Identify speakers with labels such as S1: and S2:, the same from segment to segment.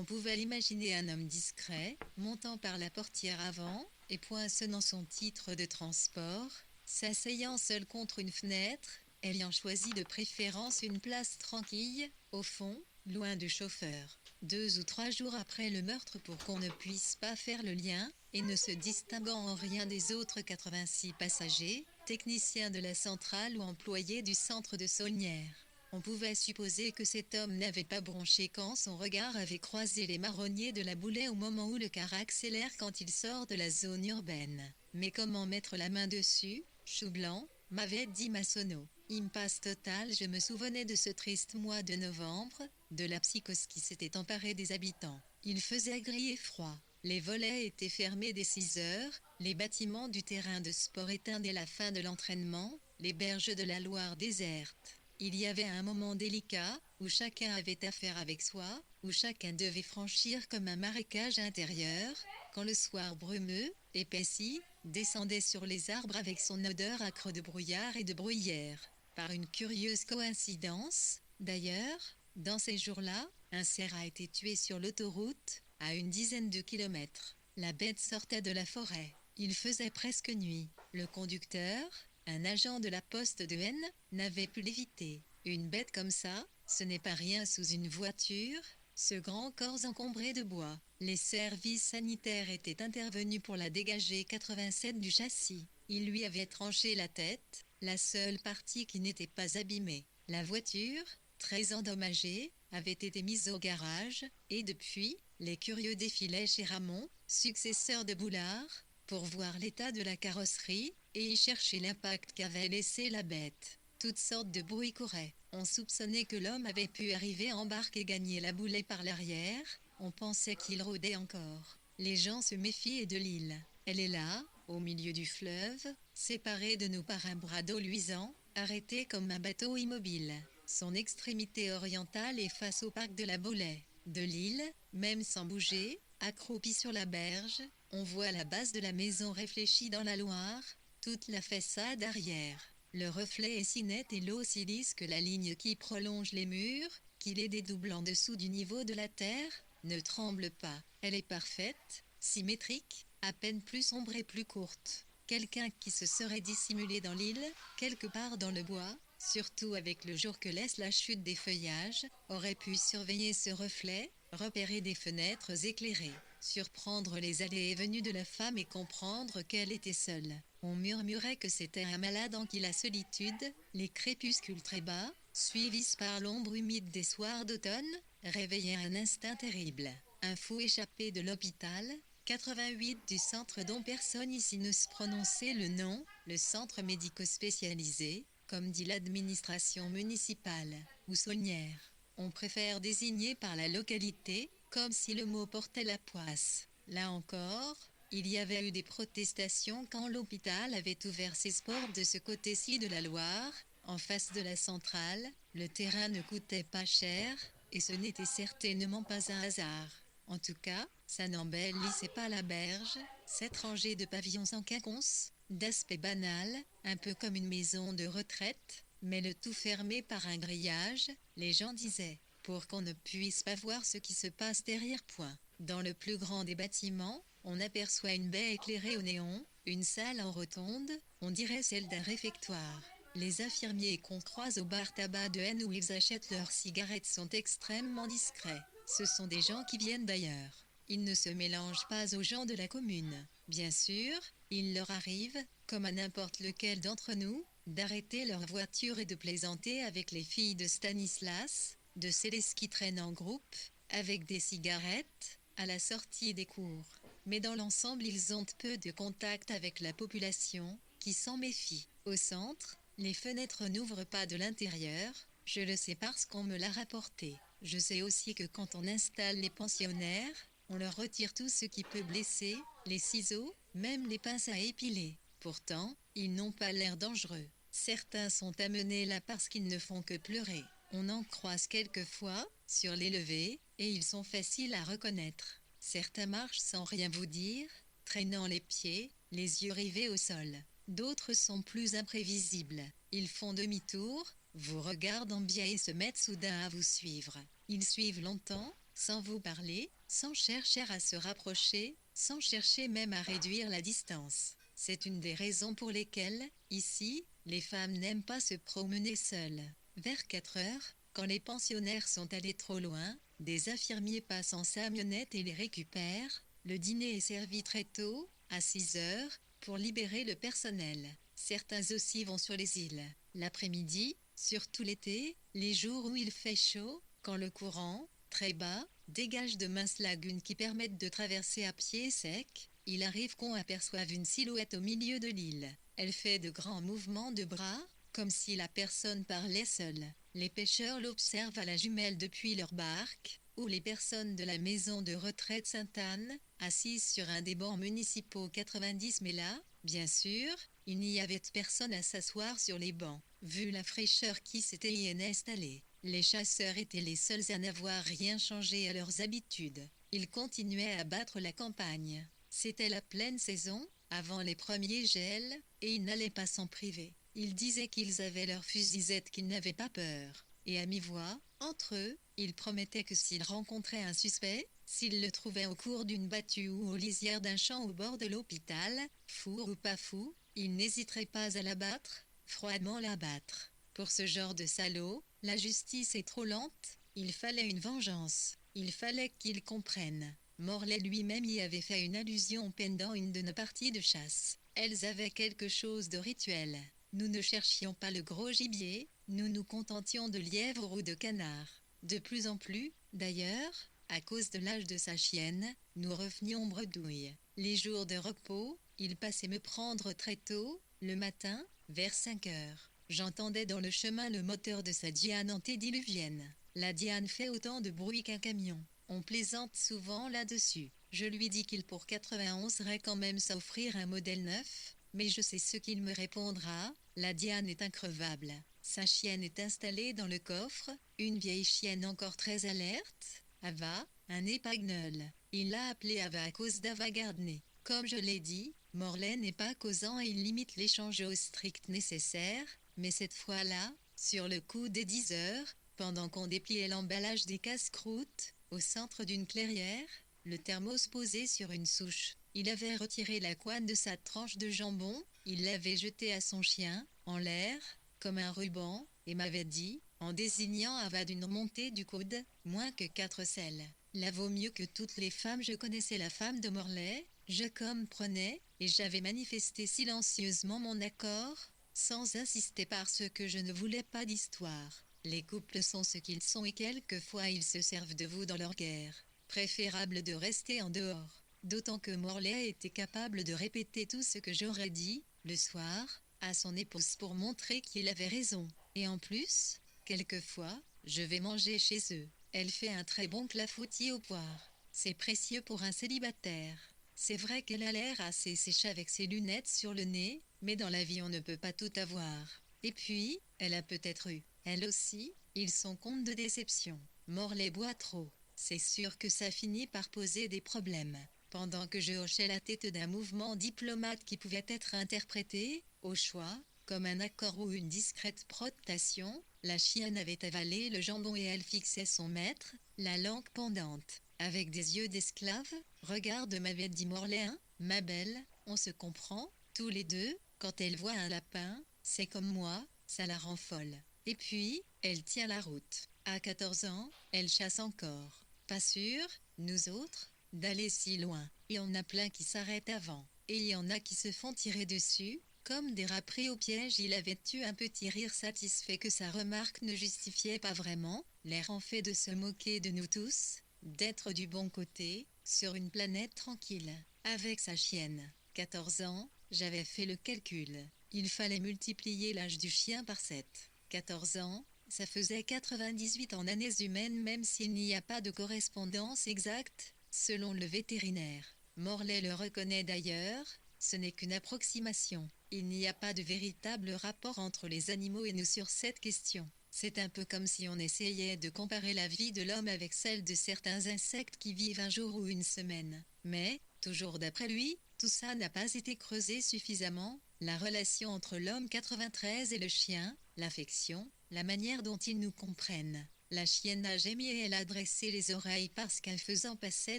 S1: On pouvait l'imaginer un homme discret, montant par la portière avant, et poinçonnant son titre de transport, s'asseyant seul contre une fenêtre, ayant choisi de préférence une place tranquille, au fond, loin du chauffeur. 2 ou 3 jours après le meurtre pour qu'on ne puisse pas faire le lien, et ne se distinguant en rien des autres 86 passagers, techniciens de la centrale ou employés du centre de Saulnières. On pouvait supposer que cet homme n'avait pas bronché quand son regard avait croisé les marronniers de la Boulay au moment où le car accélère quand il sort de la zone urbaine. Mais comment mettre la main dessus, chou blanc, m'avait dit Massonneau. Impasse totale, je me souvenais de ce triste mois de novembre, de la psychose qui s'était emparée des habitants. Il faisait gris et froid. Les volets étaient fermés dès 6 heures, les bâtiments du terrain de sport éteints dès la fin de l'entraînement, les berges de la Loire désertes. Il y avait un moment délicat, où chacun avait affaire avec soi, où chacun devait franchir comme un marécage intérieur, quand le soir brumeux, épaissi, descendait sur les arbres avec son odeur âcre de brouillard et de bruyère. Par une curieuse coïncidence, d'ailleurs, dans ces jours-là, un cerf a été tué sur l'autoroute, à une dizaine de kilomètres. La bête sortait de la forêt. Il faisait presque nuit. Le conducteur, un agent de la poste de N, n'avait pu l'éviter. Une bête comme ça, ce n'est pas rien sous une voiture, ce grand corps encombré de bois. Les services sanitaires étaient intervenus pour la dégager 87 du châssis. Ils lui avaient tranché la tête, la seule partie qui n'était pas abîmée. La voiture, très endommagée, avait été mise au garage, et depuis, les curieux défilaient chez Ramon, successeur de Boulard, pour voir l'état de la carrosserie, et y chercher l'impact qu'avait laissé la bête. Toutes sortes de bruits couraient. On soupçonnait que l'homme avait pu arriver en barque et gagner la Boulay par l'arrière. On pensait qu'il rôdait encore. Les gens se méfiaient de l'île. Elle est là, au milieu du fleuve, séparée de nous par un bras d'eau luisant, arrêtée comme un bateau immobile. Son extrémité orientale est face au parc de la Boulay. De l'île, même sans bouger, accroupie sur la berge, on voit la base de la maison réfléchie dans la Loire, toute la façade arrière. Le reflet est si net et l'eau si lisse que la ligne qui prolonge les murs, qui les dédouble en dessous du niveau de la terre, ne tremble pas. Elle est parfaite, symétrique, à peine plus sombre et plus courte. Quelqu'un qui se serait dissimulé dans l'île, quelque part dans le bois, surtout avec le jour que laisse la chute des feuillages, aurait pu surveiller ce reflet, repérer des fenêtres éclairées, surprendre les allées et venues de la femme et comprendre qu'elle était seule. On murmurait que c'était un malade en qui la solitude, les crépuscules très bas, suivis par l'ombre humide des soirs d'automne, réveillaient un instinct terrible. Un fou échappé de l'hôpital, 88 du centre dont personne ici n'ose prononcer le nom, le centre médico-spécialisé, comme dit l'administration municipale, ou Saulnières. On préfère désigner par la localité, comme si le mot portait la poisse. Là encore, il y avait eu des protestations quand l'hôpital avait ouvert ses portes de ce côté-ci de la Loire, en face de la centrale. Le terrain ne coûtait pas cher, et ce n'était certainement pas un hasard. En tout cas, ça n'embellissait pas la berge, cette rangée de pavillons sans quinconce, d'aspect banal, un peu comme une maison de retraite, mais le tout fermé par un grillage, les gens disaient, pour qu'on ne puisse pas voir ce qui se passe derrière point. Dans le plus grand des bâtiments, on aperçoit une baie éclairée au néon, une salle en rotonde, on dirait celle d'un réfectoire. Les infirmiers qu'on croise au bar tabac de N où ils achètent leurs cigarettes sont extrêmement discrets. Ce sont des gens qui viennent d'ailleurs. Ils ne se mélangent pas aux gens de la commune. Bien sûr, il leur arrive, comme à n'importe lequel d'entre nous, d'arrêter leur voiture et de plaisanter avec les filles de Stanislas, de Céleste qui traînent en groupe, avec des cigarettes, à la sortie des cours. Mais dans l'ensemble, ils ont peu de contact avec la population, qui s'en méfie. Au centre, les fenêtres n'ouvrent pas de l'intérieur, je le sais parce qu'on me l'a rapporté. Je sais aussi que quand on installe les pensionnaires, on leur retire tout ce qui peut blesser, les ciseaux, même les pinces à épiler. Pourtant, ils n'ont pas l'air dangereux. Certains sont amenés là parce qu'ils ne font que pleurer. On en croise quelquefois, sur les levées, et ils sont faciles à reconnaître. Certains marchent sans rien vous dire, traînant les pieds, les yeux rivés au sol. D'autres sont plus imprévisibles. Ils font demi-tour, vous regardent en biais et se mettent soudain à vous suivre. Ils suivent longtemps, sans vous parler, sans chercher à se rapprocher, sans chercher même à réduire la distance. C'est une des raisons pour lesquelles, ici, les femmes n'aiment pas se promener seules. Vers 4 heures, quand les pensionnaires sont allés trop loin, des infirmiers passent en camionnette et les récupèrent. Le dîner est servi très tôt, à 6 heures, pour libérer le personnel. Certains aussi vont sur les îles. L'après-midi, surtout l'été, les jours où il fait chaud, quand le courant, très bas, dégage de minces lagunes qui permettent de traverser à pied sec, il arrive qu'on aperçoive une silhouette au milieu de l'île. Elle fait de grands mouvements de bras, comme si la personne parlait seule. Les pêcheurs l'observent à la jumelle depuis leur barque, ou les personnes de la maison de retraite Sainte-Anne, assises sur un des bancs municipaux 90, mais là, bien sûr, il n'y avait personne à s'asseoir sur les bancs. Vu la fraîcheur qui s'était y installée, les chasseurs étaient les seuls à n'avoir rien changé à leurs habitudes. Ils continuaient à battre la campagne. C'était la pleine saison, avant les premiers gels, et ils n'allaient pas s'en priver. Ils disaient qu'ils avaient leur fusillette, qu'ils n'avaient pas peur. Et à mi-voix, entre eux, ils promettaient que s'ils rencontraient un suspect, s'ils le trouvaient au cours d'une battue ou aux lisières d'un champ au bord de l'hôpital, fou ou pas fou, ils n'hésiteraient pas à l'abattre, froidement l'abattre. Pour ce genre de salaud, la justice est trop lente, il fallait une vengeance, il fallait qu'ils comprennent. Morlaix lui-même y avait fait une allusion pendant une de nos parties de chasse. Elles avaient quelque chose de rituel. Nous ne cherchions pas le gros gibier, nous nous contentions de lièvres ou de canards. De plus en plus, d'ailleurs, à cause de l'âge de sa chienne, nous revenions bredouilles. Les jours de repos, il passait me prendre très tôt, le matin, vers 5 heures. J'entendais dans le chemin le moteur de sa Diane antédiluvienne. La Diane fait autant de bruit qu'un camion. On plaisante souvent là-dessus. Je lui dis qu'il pour 91 irait quand même s'offrir un modèle neuf, mais je sais ce qu'il me répondra, la Diane est increvable. Sa chienne est installée dans le coffre, une vieille chienne encore très alerte, Ava, un épagnol. Il l'a appelée Ava à cause d'Ava Gardner. Comme je l'ai dit, Morlaix n'est pas causant et il limite l'échange au strict nécessaire, mais cette fois-là, sur le coup des 10 heures, pendant qu'on dépliait l'emballage des casse-croûtes, au centre d'une clairière, le thermos posé sur une souche. Il avait retiré la couenne de sa tranche de jambon, il l'avait jeté à son chien, en l'air, comme un ruban, et m'avait dit, en désignant Ava d'une montée du coude, moins que 4 selles. Là vaut mieux que toutes les femmes, je connaissais la femme de Morlaix, je comprenais, et j'avais manifesté silencieusement mon accord, sans insister parce que je ne voulais pas d'histoire. Les couples sont ce qu'ils sont et quelquefois ils se servent de vous dans leur guerre. Préférable de rester en dehors. D'autant que Morlaix était capable de répéter tout ce que j'aurais dit, le soir, à son épouse pour montrer qu'il avait raison. Et en plus, quelquefois, je vais manger chez eux. Elle fait un très bon clafoutis aux poires. C'est précieux pour un célibataire. C'est vrai qu'elle a l'air assez sèche avec ses lunettes sur le nez, mais dans la vie on ne peut pas tout avoir. Et puis, elle a peut-être eu, elle aussi, ils sont compte de déception. Morlaix boit trop. C'est sûr que ça finit par poser des problèmes. Pendant que je hochais la tête d'un mouvement diplomate qui pouvait être interprété, au choix, comme un accord ou une discrète protestation, la chienne avait avalé le jambon et elle fixait son maître, la langue pendante. Avec des yeux d'esclave, regarde, m'avait dit Morlaix, ma belle, on se comprend, tous les deux, quand elle voit un lapin, c'est comme moi, ça la rend folle. Et puis, elle tient la route. À 14 ans, elle chasse encore. Pas sûr, nous autres, d'aller si loin. Il y en a plein qui s'arrêtent avant. Et il y en a qui se font tirer dessus. Comme des rats pris au piège, il avait eu un petit rire satisfait que sa remarque ne justifiait pas vraiment, l'air en fait de se moquer de nous tous, d'être du bon côté, sur une planète tranquille, avec sa chienne. 14 ans, j'avais fait le calcul. Il fallait multiplier l'âge du chien par 7. 14 ans, ça faisait 98 en années humaines même s'il n'y a pas de correspondance exacte, selon le vétérinaire. Morlaix le reconnaît d'ailleurs, ce n'est qu'une approximation. Il n'y a pas de véritable rapport entre les animaux et nous sur cette question. C'est un peu comme si on essayait de comparer la vie de l'homme avec celle de certains insectes qui vivent un jour ou une semaine. Mais, toujours d'après lui, tout ça n'a pas été creusé suffisamment. La relation entre l'homme 93 et le chien, l'affection, la manière dont ils nous comprennent. La chienne a gémi et elle a dressé les oreilles parce qu'un faisan passait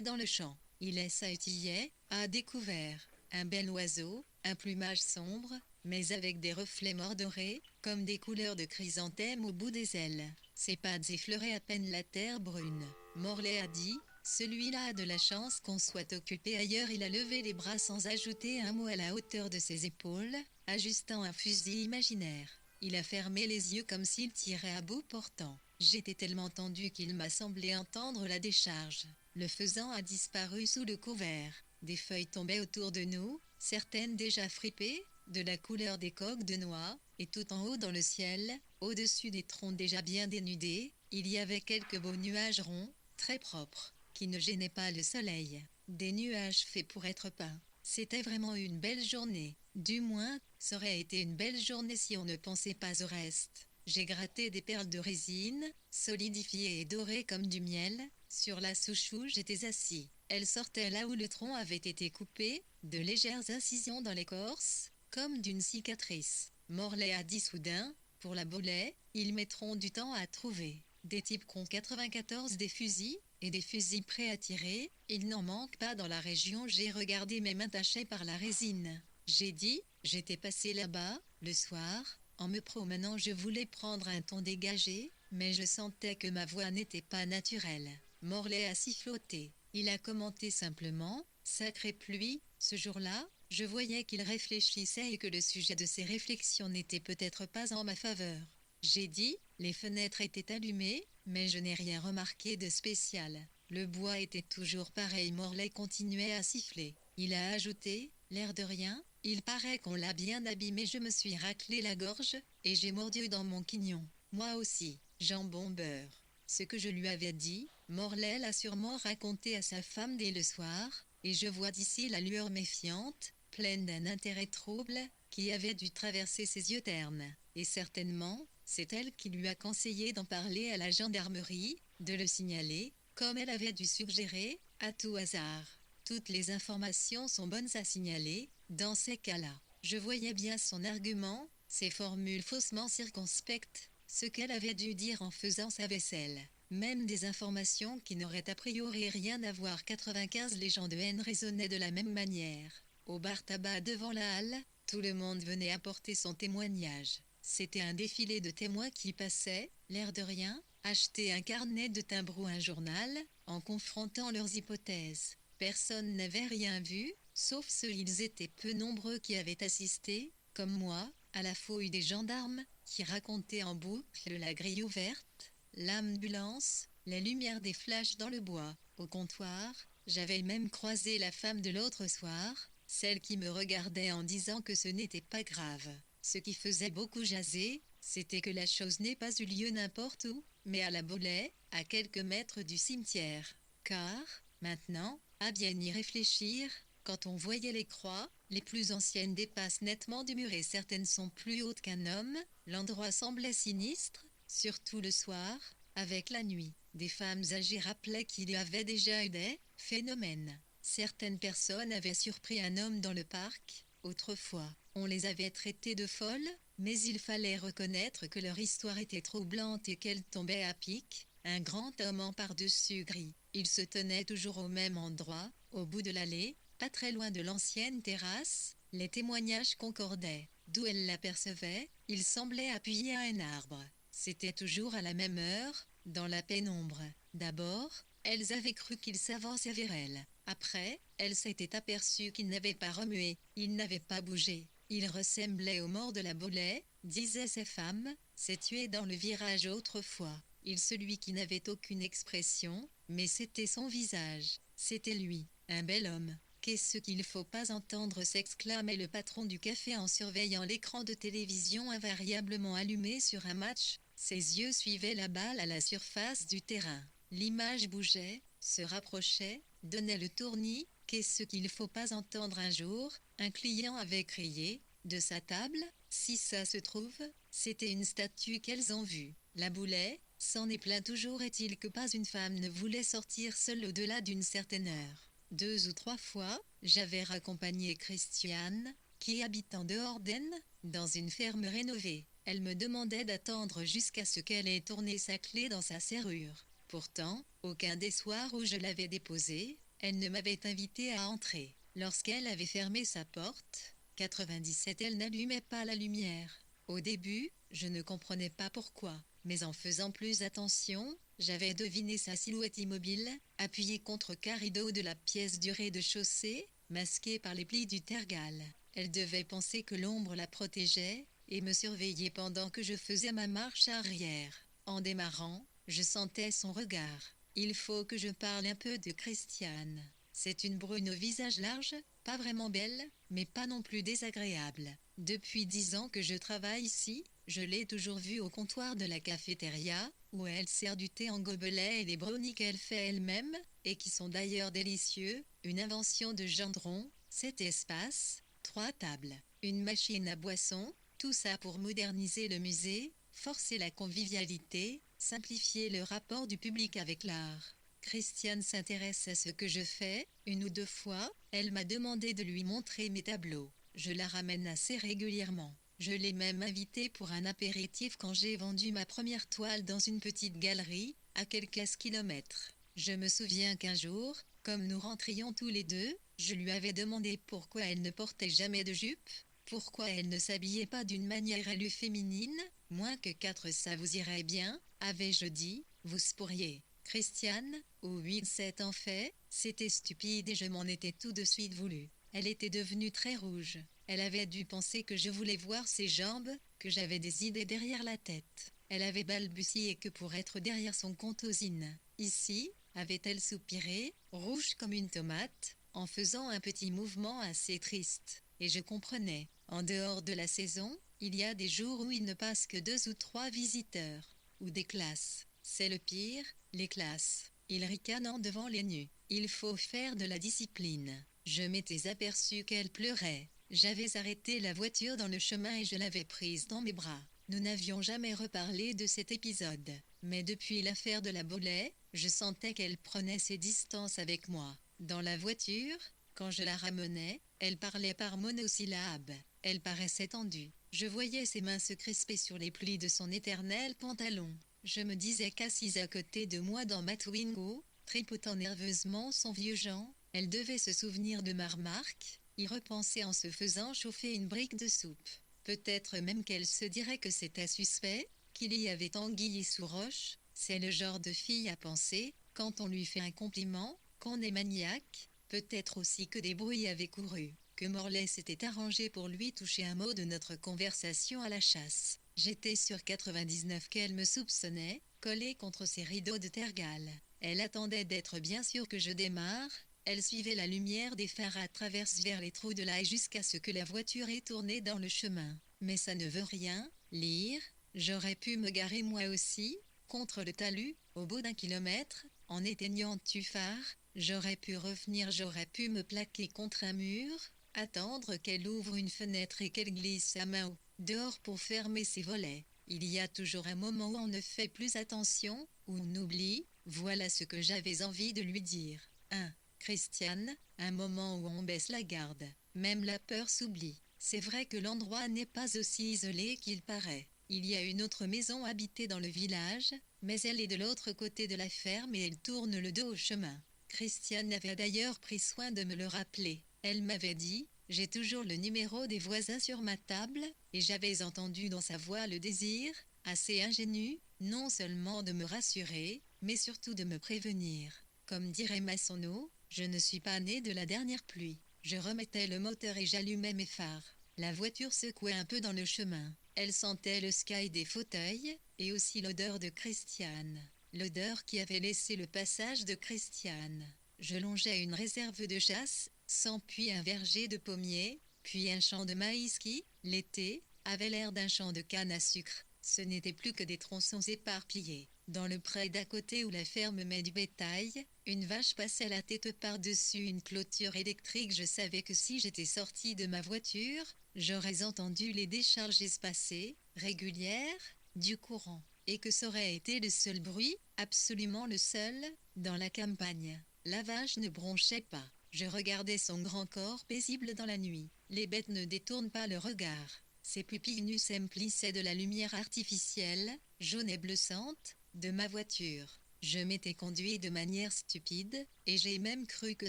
S1: dans le champ. Il sautillait, a découvert un bel oiseau, un plumage sombre, mais avec des reflets mordorés, comme des couleurs de chrysanthème au bout des ailes. Ses pattes effleuraient à peine la terre brune. Morlaix a dit: celui-là a de la chance qu'on soit occupé ailleurs. Il a levé les bras sans ajouter un mot à la hauteur de ses épaules, ajustant un fusil imaginaire. Il a fermé les yeux comme s'il tirait à bout portant. J'étais tellement tendu qu'il m'a semblé entendre la décharge. Le faisan a disparu sous le couvert. Des feuilles tombaient autour de nous, certaines déjà fripées, de la couleur des coques de noix, et tout en haut dans le ciel, au-dessus des troncs déjà bien dénudés, il y avait quelques beaux nuages ronds, très propres, qui ne gênaient pas le soleil. Des nuages faits pour être peints. C'était vraiment une belle journée. Du moins, ça aurait été une belle journée si on ne pensait pas au reste. J'ai gratté des perles de résine, solidifiées et dorées comme du miel. Sur la souche où j'étais assis. Elle sortait là où le tronc avait été coupé, de légères incisions dans l'écorce, comme d'une cicatrice. Morlaix a dit soudain: pour la Boulay, ils mettront du temps à trouver. Des types qu'ont 94 des fusils, et des fusils prêts à tirer, il n'en manque pas dans la région. J'ai regardé mes mains tachées par la résine. J'ai dit: j'étais passé là-bas, le soir, en me promenant. Je voulais prendre un ton dégagé, mais je sentais que ma voix n'était pas naturelle. Morlaix a siffloté. Il a commenté simplement: sacrée pluie. Ce jour-là, je voyais qu'il réfléchissait et que le sujet de ses réflexions n'était peut-être pas en ma faveur. J'ai dit: les fenêtres étaient allumées, mais je n'ai rien remarqué de spécial. Le bois était toujours pareil. Morlaix continuait à siffler. Il a ajouté: l'air de rien, il paraît qu'on l'a bien abîmé. Je me suis raclé la gorge, et j'ai mordu dans mon quignon. Moi aussi, jambon beurre. Ce que je lui avais dit, Morlaix l'a sûrement raconté à sa femme dès le soir, et je vois d'ici la lueur méfiante, pleine d'un intérêt trouble, qui avait dû traverser ses yeux ternes. Et certainement, c'est elle qui lui a conseillé d'en parler à la gendarmerie, de le signaler, comme elle avait dû suggérer, à tout hasard. Toutes les informations sont bonnes à signaler, dans ces cas-là. Je voyais bien son argument, ses formules faussement circonspectes, ce qu'elle avait dû dire en faisant sa vaisselle. Même des informations qui n'auraient a priori rien à voir. 95 Les gens de haine raisonnaient de la même manière. Au bar tabac devant la halle, tout le monde venait apporter son témoignage. C'était un défilé de témoins qui passaient, l'air de rien, acheter un carnet de timbre ou un journal, en confrontant leurs hypothèses. Personne n'avait rien vu, sauf ceux, ils étaient peu nombreux, qui avaient assisté, comme moi, à la fouille des gendarmes, qui racontaient en boucle la grille ouverte, l'ambulance, les lumières des flashs dans le bois. Au comptoir, j'avais même croisé la femme de l'autre soir, celle qui me regardait en disant que ce n'était pas grave. Ce qui faisait beaucoup jaser, c'était que la chose n'ait pas eu lieu n'importe où, mais à la Boulay, à quelques mètres du cimetière. Car, maintenant, à bien y réfléchir, quand on voyait les croix, les plus anciennes dépassent nettement du mur et certaines sont plus hautes qu'un homme. L'endroit semblait sinistre, surtout le soir, avec la nuit. Des femmes âgées rappelaient qu'il y avait déjà eu des phénomènes. Certaines personnes avaient surpris un homme dans le parc. Autrefois, on les avait traitées de folles, mais il fallait reconnaître que leur histoire était troublante et qu'elle tombait à pic. Un grand homme en par-dessus gris. Il se tenait toujours au même endroit, au bout de l'allée, pas très loin de l'ancienne terrasse. Les témoignages concordaient. D'où elle l'apercevait, il semblait appuyé à un arbre. C'était toujours à la même heure, dans la pénombre. D'abord, elles avaient cru qu'il s'avançait vers elles. Après, elles s'étaient aperçues qu'il n'avait pas remué, il n'avait pas bougé. Il ressemblait au mort de la Boulay, disaient ces femmes, s'est tué dans le virage autrefois. Il celui qui n'avait aucune expression, mais c'était son visage. C'était lui, un bel homme. Qu'est-ce qu'il faut pas entendre, s'exclamait le patron du café en surveillant l'écran de télévision invariablement allumé sur un match. Ses yeux suivaient la balle à la surface du terrain. L'image bougeait, se rapprochait, donnait le tournis. Qu'est-ce qu'il faut pas entendre un jour, un client avait crié, de sa table, si ça se trouve, c'était une statue qu'elles ont vue. La Boulay s'en est plaint toujours. Est-il que pas une femme ne voulait sortir seule au-delà d'une certaine heure? 2 ou 3 fois, j'avais raccompagné Christiane, qui habite en dehors d'Aisne, dans une ferme rénovée. Elle me demandait d'attendre jusqu'à ce qu'elle ait tourné sa clé dans sa serrure. Pourtant, aucun des soirs où je l'avais déposée, elle ne m'avait invité à entrer. Lorsqu'elle avait fermé sa porte, 97, elle n'allumait pas la lumière. Au début, je ne comprenais pas pourquoi, mais en faisant plus attention, j'avais deviné sa silhouette immobile, appuyée contre un rideau de la pièce du rez-de-chaussée, masquée par les plis du tergal. Elle devait penser que l'ombre la protégeait, et me surveillait pendant que je faisais ma marche arrière. En démarrant, je sentais son regard. Il faut que je parle un peu de Christiane. C'est une brune au visage large, pas vraiment belle, mais pas non plus désagréable. Depuis 10 ans que je travaille ici, je l'ai toujours vue au comptoir de la cafétéria, où elle sert du thé en gobelet et les brownies qu'elle fait elle-même, et qui sont d'ailleurs délicieux, une invention de Gendron, 7 espaces, 3 tables, une machine à boisson, tout ça pour moderniser le musée, forcer la convivialité, simplifier le rapport du public avec l'art. Christiane s'intéresse à ce que je fais, 1 ou 2 fois, elle m'a demandé de lui montrer mes tableaux. Je la ramène assez régulièrement. Je l'ai même invitée pour un apéritif quand j'ai vendu ma première toile dans une petite galerie, à quelques kilomètres. Je me souviens qu'un jour, comme nous rentrions tous les deux, je lui avais demandé pourquoi elle ne portait jamais de jupe, pourquoi elle ne s'habillait pas d'une manière élue féminine, moins que 4 ça vous irait bien, avais-je dit, vous pourriez. Christiane, ou 8-7 en fait, c'était stupide et je m'en étais tout de suite voulu. Elle était devenue très rouge. Elle avait dû penser que je voulais voir ses jambes, que j'avais des idées derrière la tête. Elle avait balbutié que pour être derrière son comptosine. Ici, avait-elle soupiré, rouge comme une tomate, en faisant un petit mouvement assez triste. Et je comprenais. En dehors de la saison, il y a des jours où il ne passe que 2 ou 3 visiteurs. Ou des classes. C'est le pire, les classes. Ils ricanent devant les nus. Il faut faire de la discipline. Je m'étais aperçu qu'elle pleurait. J'avais arrêté la voiture dans le chemin et je l'avais prise dans mes bras. Nous n'avions jamais reparlé de cet épisode. Mais depuis l'affaire de la Bolet, je sentais qu'elle prenait ses distances avec moi. Dans la voiture, quand je la ramenais, elle parlait par monosyllabes. Elle paraissait tendue. Je voyais ses mains se crisper sur les plis de son éternel pantalon. Je me disais qu'assise à côté de moi dans ma Twingo, tripotant nerveusement son vieux Jean, elle devait se souvenir de ma remarque, y repenser en se faisant chauffer une brique de soupe. Peut-être même qu'elle se dirait que c'était suspect, qu'il y avait anguille sous roche. C'est le genre de fille à penser, quand on lui fait un compliment, qu'on est maniaque. Peut-être aussi que des bruits avaient couru, que Morlaix s'était arrangé pour lui toucher un mot de notre conversation à la chasse. J'étais sur 99 qu'elle me soupçonnait, collée contre ses rideaux de tergal. Elle attendait d'être bien sûre que je démarre. Elle suivait la lumière des phares à travers vers les trous de l'ail jusqu'à ce que la voiture ait tourné dans le chemin. Mais ça ne veut rien, lire. J'aurais pu me garer moi aussi, contre le talus, au bout d'1 kilomètre, en éteignant du phare. J'aurais pu revenir, j'aurais pu me plaquer contre un mur, attendre qu'elle ouvre une fenêtre et qu'elle glisse sa main dehors pour fermer ses volets. Il y a toujours un moment où on ne fait plus attention, où on oublie. Voilà ce que j'avais envie de lui dire. 1. Christiane, un moment où on baisse la garde. Même la peur s'oublie. C'est vrai que l'endroit n'est pas aussi isolé qu'il paraît. Il y a une autre maison habitée dans le village, mais elle est de l'autre côté de la ferme et elle tourne le dos au chemin. Christiane avait d'ailleurs pris soin de me le rappeler. Elle m'avait dit, j'ai toujours le numéro des voisins sur ma table, et j'avais entendu dans sa voix le désir, assez ingénu, non seulement de me rassurer, mais surtout de me prévenir. Comme dirait Massonneau, je ne suis pas né de la dernière pluie. Je remettais le moteur et j'allumais mes phares. La voiture secouait un peu dans le chemin. Elle sentait le sky des fauteuils, et aussi l'odeur de Christiane. L'odeur qui avait laissé le passage de Christiane. Je longeais une réserve de chasse, sans puis un verger de pommiers, puis un champ de maïs qui, l'été, avait l'air d'un champ de canne à sucre. Ce n'était plus que des tronçons éparpillés. Dans le pré d'à côté où la ferme met du bétail, une vache passait la tête par-dessus une clôture électrique. Je savais que si j'étais sortie de ma voiture, j'aurais entendu les décharges espacées, régulières, du courant, et que ça aurait été le seul bruit, absolument le seul, dans la campagne. La vache ne bronchait pas. Je regardais son grand corps paisible dans la nuit. Les bêtes ne détournent pas le regard. Ses pupilles nues s'emplissaient de la lumière artificielle, jaune et bleussante, de ma voiture. Je m'étais conduit de manière stupide, et j'ai même cru que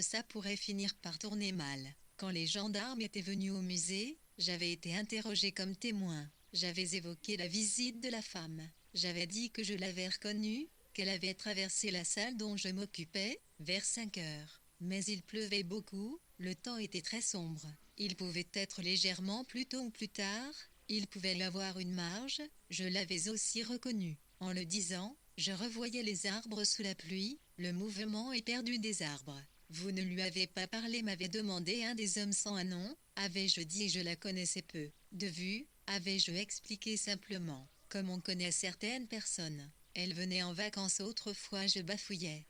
S1: ça pourrait finir par tourner mal. Quand les gendarmes étaient venus au musée, j'avais été interrogé comme témoin. J'avais évoqué la visite de la femme. J'avais dit que je l'avais reconnue, qu'elle avait traversé la salle dont je m'occupais, vers 5 heures. Mais il pleuvait beaucoup, le temps était très sombre. Il pouvait être légèrement plus tôt ou plus tard, il pouvait y avoir une marge, je l'avais aussi reconnu. En le disant, je revoyais les arbres sous la pluie, le mouvement éperdu des arbres. Vous ne lui avez pas parlé, m'avait demandé un des hommes sans un nom. Avais-je dit je la connaissais peu de vue, avais-je expliqué simplement, comme on connaît certaines personnes. Elle venait en vacances autrefois, je bafouillais.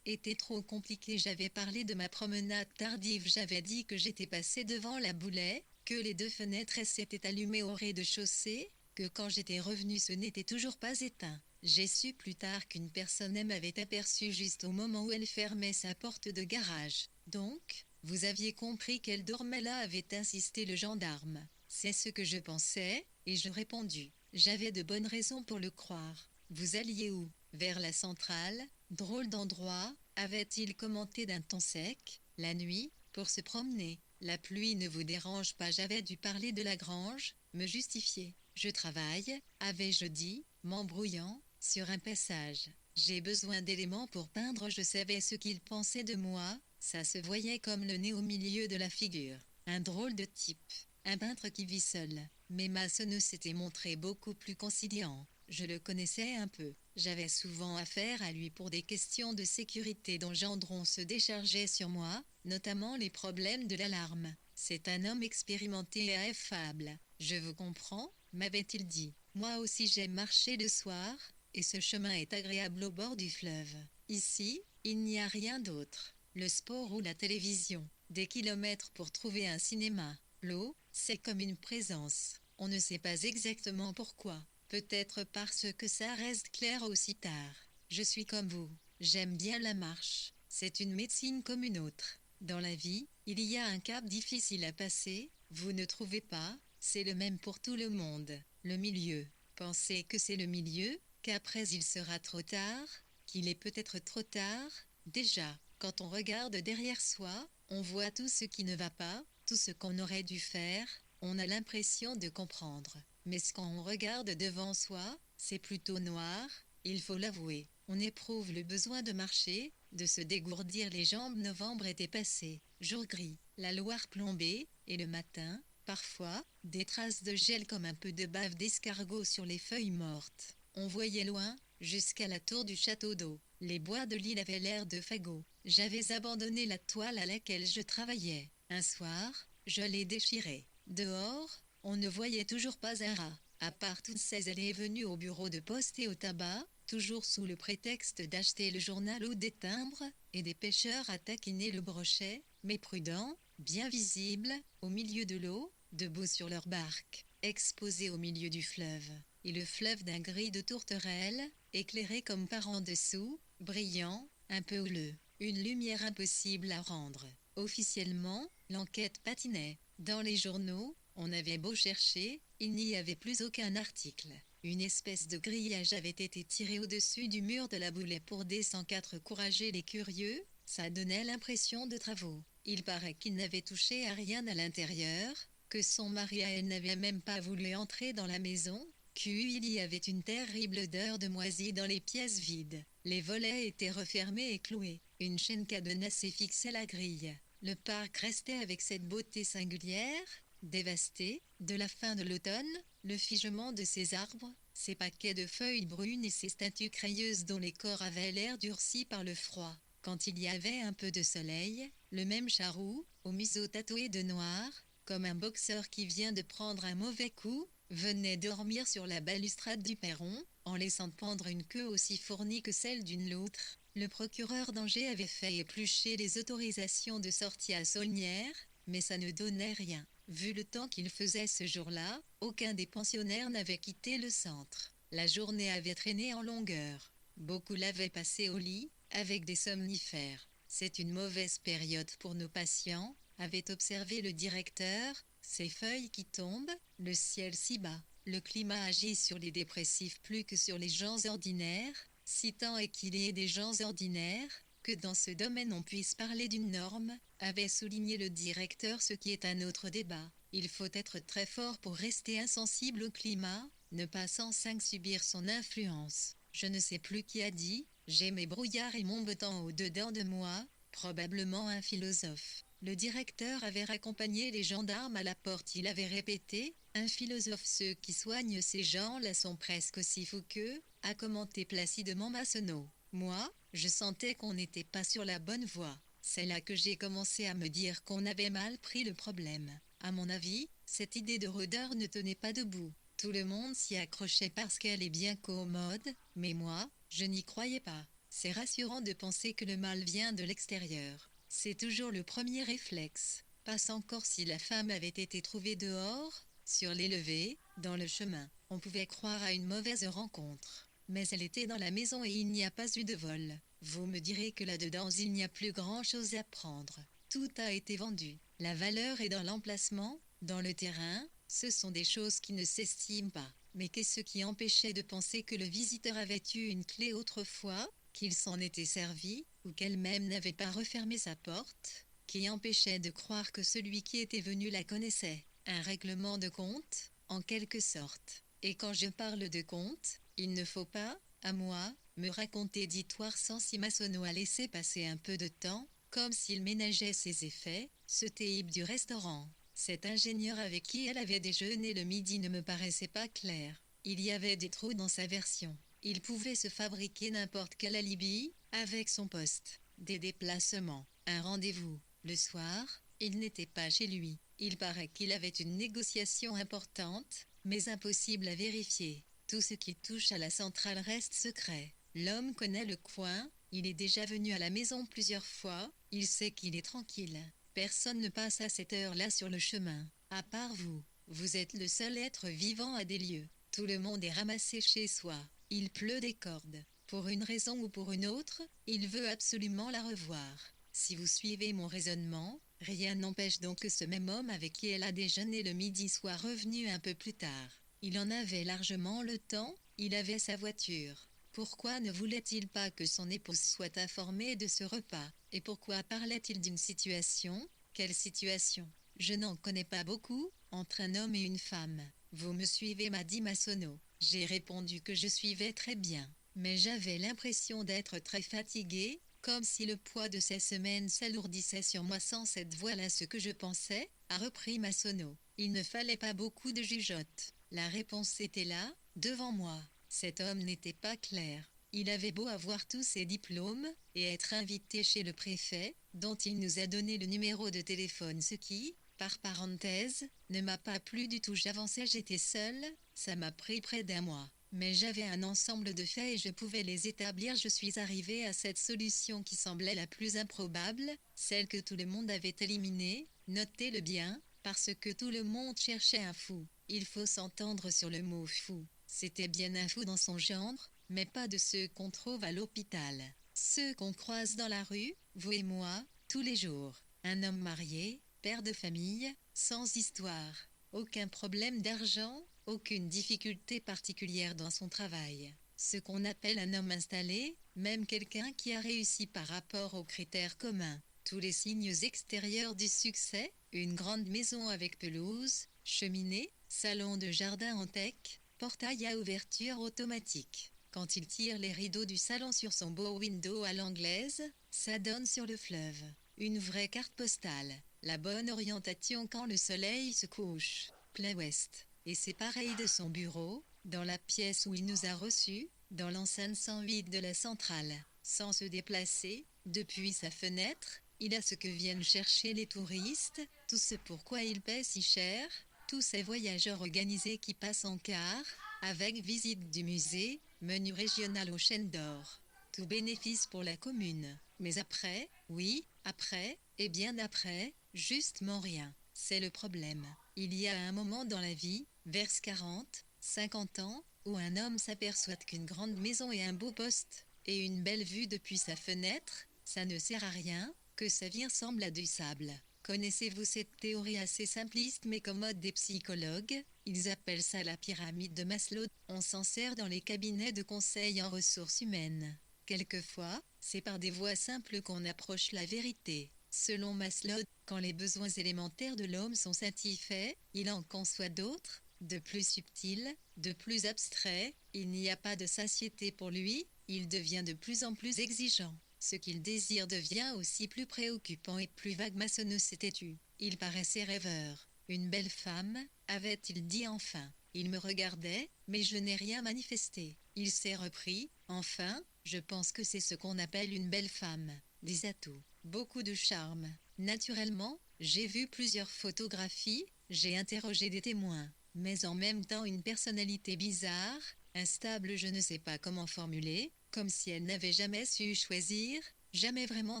S1: Était trop compliqué, j'avais parlé de ma promenade tardive, j'avais dit que j'étais passé devant la Boulay, que les 2 fenêtres s'étaient allumées au rez-de-chaussée, que quand j'étais revenu ce n'était toujours pas éteint. J'ai su plus tard qu'une personne m'avait aperçu juste au moment où elle fermait sa porte de garage. Donc, vous aviez compris qu'elle dormait là, avait insisté le gendarme. C'est ce que je pensais, et je répondis. J'avais de bonnes raisons pour le croire. Vous alliez où? Vers la centrale? Drôle d'endroit, avait-il commenté d'un ton sec. La nuit, pour se promener. La pluie ne vous dérange pas, j'avais dû parler de la grange, me justifier. Je travaille, avais-je dit, m'embrouillant, sur un passage. J'ai besoin d'éléments pour peindre, je savais ce qu'il pensait de moi, ça se voyait comme le nez au milieu de la figure. Un drôle de type. Un peintre qui vit seul. Mais Masson s'était montré beaucoup plus conciliant. Je le connaissais un peu. J'avais souvent affaire à lui pour des questions de sécurité dont Gendron se déchargeait sur moi, notamment les problèmes de l'alarme. C'est un homme expérimenté et affable. Je vous comprends, m'avait-il dit. Moi aussi j'aime marcher le soir, et ce chemin est agréable au bord du fleuve. Ici, il n'y a rien d'autre. Le sport ou la télévision. Des kilomètres pour trouver un cinéma. L'eau, c'est comme une présence. On ne sait pas exactement pourquoi. Peut-être parce que ça reste clair aussi tard. Je suis comme vous. J'aime bien la marche. C'est une médecine comme une autre. Dans la vie, il y a un cap difficile à passer, vous ne trouvez pas? C'est le même pour tout le monde. Le milieu. Pensez que c'est le milieu, qu'après il sera trop tard, qu'il est peut-être trop tard. Déjà, quand on regarde derrière soi, on voit tout ce qui ne va pas, tout ce qu'on aurait dû faire, on a l'impression de comprendre. Mais quand on regarde devant soi, c'est plutôt noir, il faut l'avouer. On éprouve le besoin de marcher, de se dégourdir les jambes. Novembre était passé, jour gris, la Loire plombée, et le matin, parfois, des traces de gel comme un peu de bave d'escargot sur les feuilles mortes. On voyait loin, jusqu'à la tour du château d'eau. Les bois de l'île avaient l'air de fagots. J'avais abandonné la toile à laquelle je travaillais. Un soir, je l'ai déchirée. Dehors, on ne voyait toujours pas un rat. À part toutes ces allées et venues au bureau de poste et au tabac, toujours sous le prétexte d'acheter le journal ou des timbres, et des pêcheurs à taquiner le brochet, mais prudents, bien visibles, au milieu de l'eau, debout sur leur barque, exposés au milieu du fleuve. Et le fleuve d'un gris de tourterelle, éclairé comme par en dessous, brillant, un peu houleux, une lumière impossible à rendre. Officiellement, l'enquête patinait. Dans les journaux, on avait beau chercher, il n'y avait plus aucun article. Une espèce de grillage avait été tiré au-dessus du mur de la Boulay pour des 104 courageux les curieux, ça donnait l'impression de travaux. Il paraît qu'il n'avait touché à rien à l'intérieur, que son mari à elle n'avait même pas voulu entrer dans la maison, qu'il y avait une terrible odeur de moisi dans les pièces vides. Les volets étaient refermés et cloués. Une chaîne cadenassée fixait la grille. Le parc restait avec cette beauté singulière, dévasté, de la fin de l'automne, le figement de ses arbres, ses paquets de feuilles brunes et ses statues crayeuses dont les corps avaient l'air durcis par le froid. Quand il y avait un peu de soleil, le même charroux, au museau tatoué de noir, comme un boxeur qui vient de prendre un mauvais coup, venait dormir sur la balustrade du perron, en laissant pendre une queue aussi fournie que celle d'une loutre. Le procureur d'Angers avait fait éplucher les autorisations de sortie à Saulnières, mais ça ne donnait rien. Vu le temps qu'il faisait ce jour-là, aucun des pensionnaires n'avait quitté le centre. La journée avait traîné en longueur. Beaucoup l'avaient passé au lit, avec des somnifères. C'est une mauvaise période pour nos patients, avait observé le directeur, ces feuilles qui tombent, le ciel si bas. Le climat agit sur les dépressifs plus que sur les gens ordinaires, si tant est qu'il y ait des gens ordinaires, que dans ce domaine on puisse parler d'une norme, avait souligné le directeur, ce qui est un autre débat. Il faut être très fort pour rester insensible au climat, ne pas sans subir son influence. Je ne sais plus qui a dit, j'ai mes brouillards et mon beau temps au-dedans de moi, probablement un philosophe. Le directeur avait raccompagné les gendarmes à la porte. Il avait répété, un philosophe, ceux qui soignent ces gens-là sont presque aussi fous qu'eux, a commenté placidement Massonneau. Moi, je sentais qu'on n'était pas sur la bonne voie. C'est là que j'ai commencé à me dire qu'on avait mal pris le problème. À mon avis, cette idée de rôdeur ne tenait pas debout. Tout le monde s'y accrochait parce qu'elle est bien commode, mais moi, je n'y croyais pas. C'est rassurant de penser que le mal vient de l'extérieur. C'est toujours le premier réflexe. Passe encore si la femme avait été trouvée dehors, sur les levées, dans le chemin. On pouvait croire à une mauvaise rencontre. Mais elle était dans la maison et il n'y a pas eu de vol. Vous me direz que là-dedans il n'y a plus grand-chose à prendre. Tout a été vendu. La valeur est dans l'emplacement, dans le terrain. Ce sont des choses qui ne s'estiment pas. Mais qu'est-ce qui empêchait de penser que le visiteur avait eu une clé autrefois, qu'il s'en était servi, ou qu'elle-même n'avait pas refermé sa porte, qui empêchait de croire que celui qui était venu la connaissait? Un règlement de compte, en quelque sorte. Et quand je parle de compte, il ne faut pas, à moi, me raconter d'histoires sans si Massonneau a laissé passer un peu de temps, comme s'il ménageait ses effets, ce type du restaurant. Cet ingénieur avec qui elle avait déjeuné le midi ne me paraissait pas clair. Il y avait des trous dans sa version. Il pouvait se fabriquer n'importe quel alibi, avec son poste, des déplacements, un rendez-vous. Le soir, il n'était pas chez lui. Il paraît qu'il avait une négociation importante, mais impossible à vérifier. Tout ce qui touche à la centrale reste secret. L'homme connaît le coin, il est déjà venu à la maison plusieurs fois, il sait qu'il est tranquille. Personne ne passe à cette heure-là sur le chemin, à part vous. Vous êtes le seul être vivant à des lieux. Tout le monde est ramassé chez soi. Il pleut des cordes. Pour une raison ou pour une autre, il veut absolument la revoir. Si vous suivez mon raisonnement, rien n'empêche donc que ce même homme avec qui elle a déjeuné le midi soit revenu un peu plus tard. Il en avait largement le temps, il avait sa voiture. Pourquoi ne voulait-il pas que son épouse soit informée de ce repas? Et pourquoi parlait-il d'une situation? Quelle situation? Je n'en connais pas beaucoup, entre un homme et une femme. Vous me suivez, m'a dit Massonneau. J'ai répondu que je suivais très bien. Mais j'avais l'impression d'être très fatiguée, comme si le poids de ces semaines s'alourdissait sur moi. Sans cette voilà ce que je pensais, a repris Massonneau. Il ne fallait pas beaucoup de jugeote. La réponse était là, devant moi. Cet homme n'était pas clair. Il avait beau avoir tous ses diplômes, et être invité chez le préfet, dont il nous a donné le numéro de téléphone, ce qui, par parenthèse, ne m'a pas plu du tout. J'avançais, j'étais seule, ça m'a pris près d'un mois. Mais j'avais un ensemble de faits et je pouvais les établir. Je suis arrivée à cette solution qui semblait la plus improbable, celle que tout le monde avait éliminée, notez-le bien, parce que tout le monde cherchait un fou. Il faut s'entendre sur le mot fou. C'était bien un fou dans son genre, mais pas de ceux qu'on trouve à l'hôpital. Ceux qu'on croise dans la rue, vous et moi, tous les jours. Un homme marié, père de famille, sans histoire. Aucun problème d'argent, aucune difficulté particulière dans son travail. Ce qu'on appelle un homme installé, même quelqu'un qui a réussi par rapport aux critères communs. Tous les signes extérieurs du succès, une grande maison avec pelouse, cheminée, salon de jardin en teck, portail à ouverture automatique. Quand il tire les rideaux du salon sur son beau window à l'anglaise, ça donne sur le fleuve. Une vraie carte postale. La bonne orientation quand le soleil se couche. Plein ouest. Et c'est pareil de son bureau, dans la pièce où il nous a reçus, dans l'enceinte sans vide de la centrale. Sans se déplacer, depuis sa fenêtre, il a ce que viennent chercher les touristes, tout ce pourquoi il paie si cher, tous ces voyageurs organisés qui passent en car, avec visite du musée, menu régional aux chaînes d'or. Tout bénéfice pour la commune. Mais après, oui, après, et bien après, justement rien. C'est le problème. Il y a un moment dans la vie, vers 40, 50 ans, où un homme s'aperçoit qu'une grande maison et un beau poste, et une belle vue depuis sa fenêtre, ça ne sert à rien, que sa vie ressemble à du sable. Connaissez-vous cette théorie assez simpliste mais commode des psychologues? Ils appellent ça la pyramide de Maslow. On s'en sert dans les cabinets de conseil en ressources humaines. Quelquefois, c'est par des voies simples qu'on approche la vérité. Selon Maslow, quand les besoins élémentaires de l'homme sont satisfaits, il en conçoit d'autres, de plus subtils, de plus abstraits. Il n'y a pas de satiété pour lui, il devient de plus en plus exigeant. Ce qu'il désire devient aussi plus préoccupant et plus vague. Massonneau s'était tu. Il paraissait rêveur. Une belle femme, avait-il dit enfin. Il me regardait, mais je n'ai rien manifesté. Il s'est repris, enfin, je pense que c'est ce qu'on appelle une belle femme. Des atouts, beaucoup de charme. Naturellement, j'ai vu plusieurs photographies, j'ai interrogé des témoins, mais en même temps une personnalité bizarre, instable, je ne sais pas comment formuler, comme si elle n'avait jamais su choisir, jamais vraiment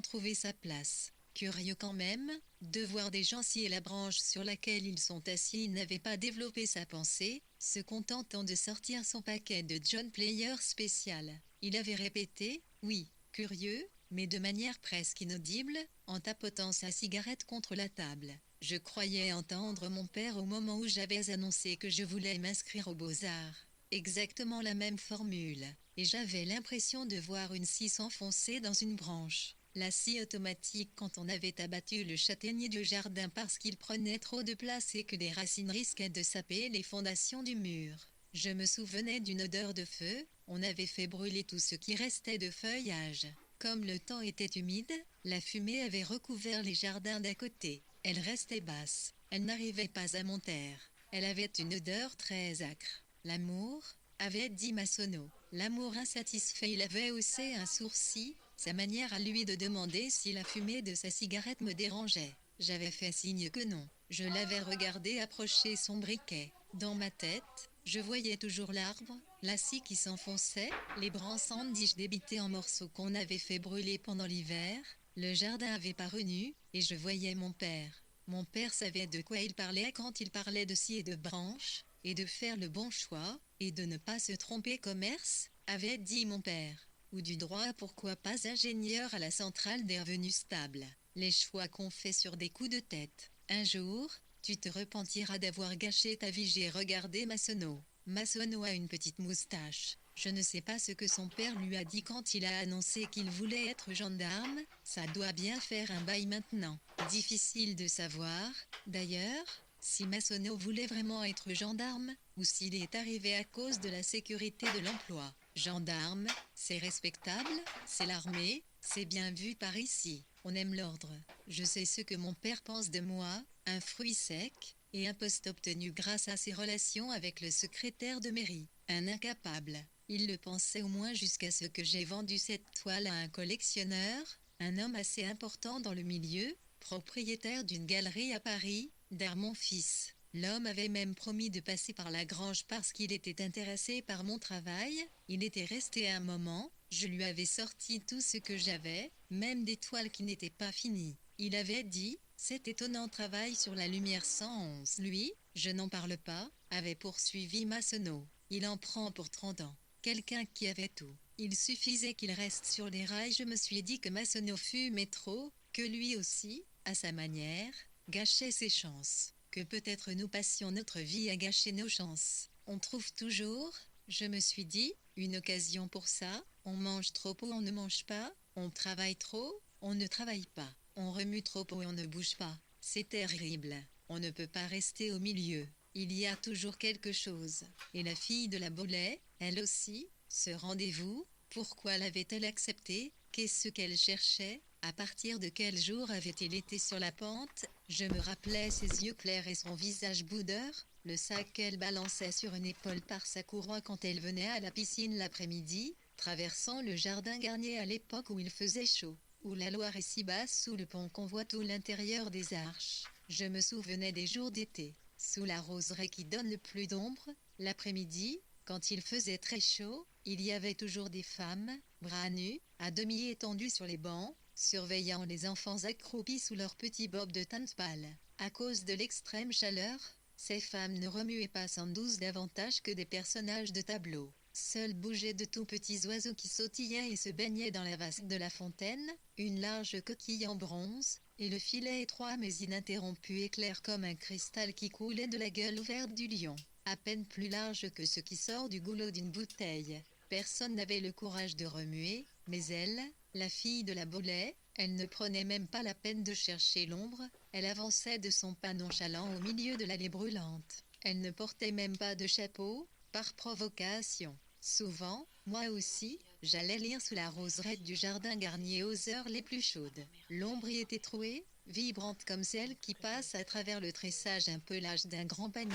S1: trouvé sa place. Curieux quand même, de voir des gens scier la branche sur laquelle ils sont assis. Il n'avait pas développé sa pensée, se contentant de sortir son paquet de John Player spécial. Il avait répété, oui, curieux, mais de manière presque inaudible, en tapotant sa cigarette contre la table. Je croyais entendre mon père au moment où j'avais annoncé que je voulais m'inscrire aux Beaux-Arts. Exactement la même formule, et j'avais l'impression de voir une scie s'enfoncer dans une branche. La scie automatique quand on avait abattu le châtaignier du jardin parce qu'il prenait trop de place et que les racines risquaient de saper les fondations du mur. Je me souvenais d'une odeur de feu, on avait fait brûler tout ce qui restait de feuillage. Comme le temps était humide, la fumée avait recouvert les jardins d'à côté. Elle restait basse, elle n'arrivait pas à mon terre. Elle avait une odeur très âcre. L'amour, avait dit Massonneau. L'amour insatisfait, il avait haussé un sourcil, sa manière à lui de demander si la fumée de sa cigarette me dérangeait. J'avais fait signe que non. Je l'avais regardé approcher son briquet. Dans ma tête, je voyais toujours l'arbre, la scie qui s'enfonçait, les branches débitées en morceaux qu'on avait fait brûler pendant l'hiver. Le jardin avait paru nu, et je voyais mon père. Mon père savait de quoi il parlait quand il parlait de scie et de branches, et de faire le bon choix, et de ne pas se tromper. Commerce, avait dit mon père. Ou du droit, pourquoi pas ingénieur à la centrale des revenus stables. Les choix qu'on fait sur des coups de tête. Un jour, tu te repentiras d'avoir gâché ta vie. J'ai regardé Massonneau. Massonneau a une petite moustache. Je ne sais pas ce que son père lui a dit quand il a annoncé qu'il voulait être gendarme. Ça doit bien faire un bail maintenant. Difficile de savoir, d'ailleurs, si Massonneau voulait vraiment être gendarme, ou s'il est arrivé à cause de la sécurité de l'emploi. Gendarme, c'est respectable, c'est l'armée, c'est bien vu par ici. On aime l'ordre. Je sais ce que mon père pense de moi, un fruit sec, et un poste obtenu grâce à ses relations avec le secrétaire de mairie. Un incapable. Il le pensait au moins jusqu'à ce que j'ai vendu cette toile à un collectionneur, un homme assez important dans le milieu, propriétaire d'une galerie à Paris, d'art mon fils. L'homme avait même promis de passer par la grange parce qu'il était intéressé par mon travail. Il était resté un moment, je lui avais sorti tout ce que j'avais, même des toiles qui n'étaient pas finies. Il avait dit, cet étonnant travail sur la lumière 111. Lui, je n'en parle pas, avait poursuivi Massonneau. Il en prend pour 30 ans. Quelqu'un qui avait tout. Il suffisait qu'il reste sur les rails. Je me suis dit que Massonneau fumait trop, que lui aussi, à sa manière, gâchait ses chances. Que peut-être nous passions notre vie à gâcher nos chances. On trouve toujours, je me suis dit, une occasion pour ça. On mange trop ou on ne mange pas. On travaille trop, on ne travaille pas. On remue trop ou on ne bouge pas. C'est terrible. On ne peut pas rester au milieu. Il y a toujours quelque chose. Et la fille de la Bollée, elle aussi, ce rendez-vous, pourquoi l'avait-elle accepté? Qu'est-ce qu'elle cherchait? À partir de quel jour avait-il été sur la pente? Je me rappelais ses yeux clairs et son visage boudeur, le sac qu'elle balançait sur une épaule par sa courroie quand elle venait à la piscine l'après-midi, traversant le jardin Garnier à l'époque où il faisait chaud, où la Loire est si basse sous le pont qu'on voit tout l'intérieur des arches. Je me souvenais des jours d'été, sous la roseraie qui donne le plus d'ombre, l'après-midi, quand il faisait très chaud, il y avait toujours des femmes, bras nus, à demi étendues sur les bancs, surveillant les enfants accroupis sous leurs petits bobs de teinte pâle. À cause de l'extrême chaleur, ces femmes ne remuaient pas sans doute davantage que des personnages de tableau. Seuls bougeaient de tout petits oiseaux qui sautillaient et se baignaient dans la vasque de la fontaine, une large coquille en bronze, et le filet étroit mais ininterrompu et clair comme un cristal qui coulait de la gueule ouverte du lion, à peine plus large que ce qui sort du goulot d'une bouteille. Personne n'avait le courage de remuer, mais elle, la fille de la Boulay, elle ne prenait même pas la peine de chercher l'ombre, elle avançait de son pas nonchalant au milieu de l'allée brûlante. Elle ne portait même pas de chapeau, par provocation. Souvent, moi aussi, j'allais lire sous la roserette du jardin Garnier aux heures les plus chaudes. L'ombre y était trouée, vibrante comme celle qui passe à travers le tressage un pelage d'un grand panier.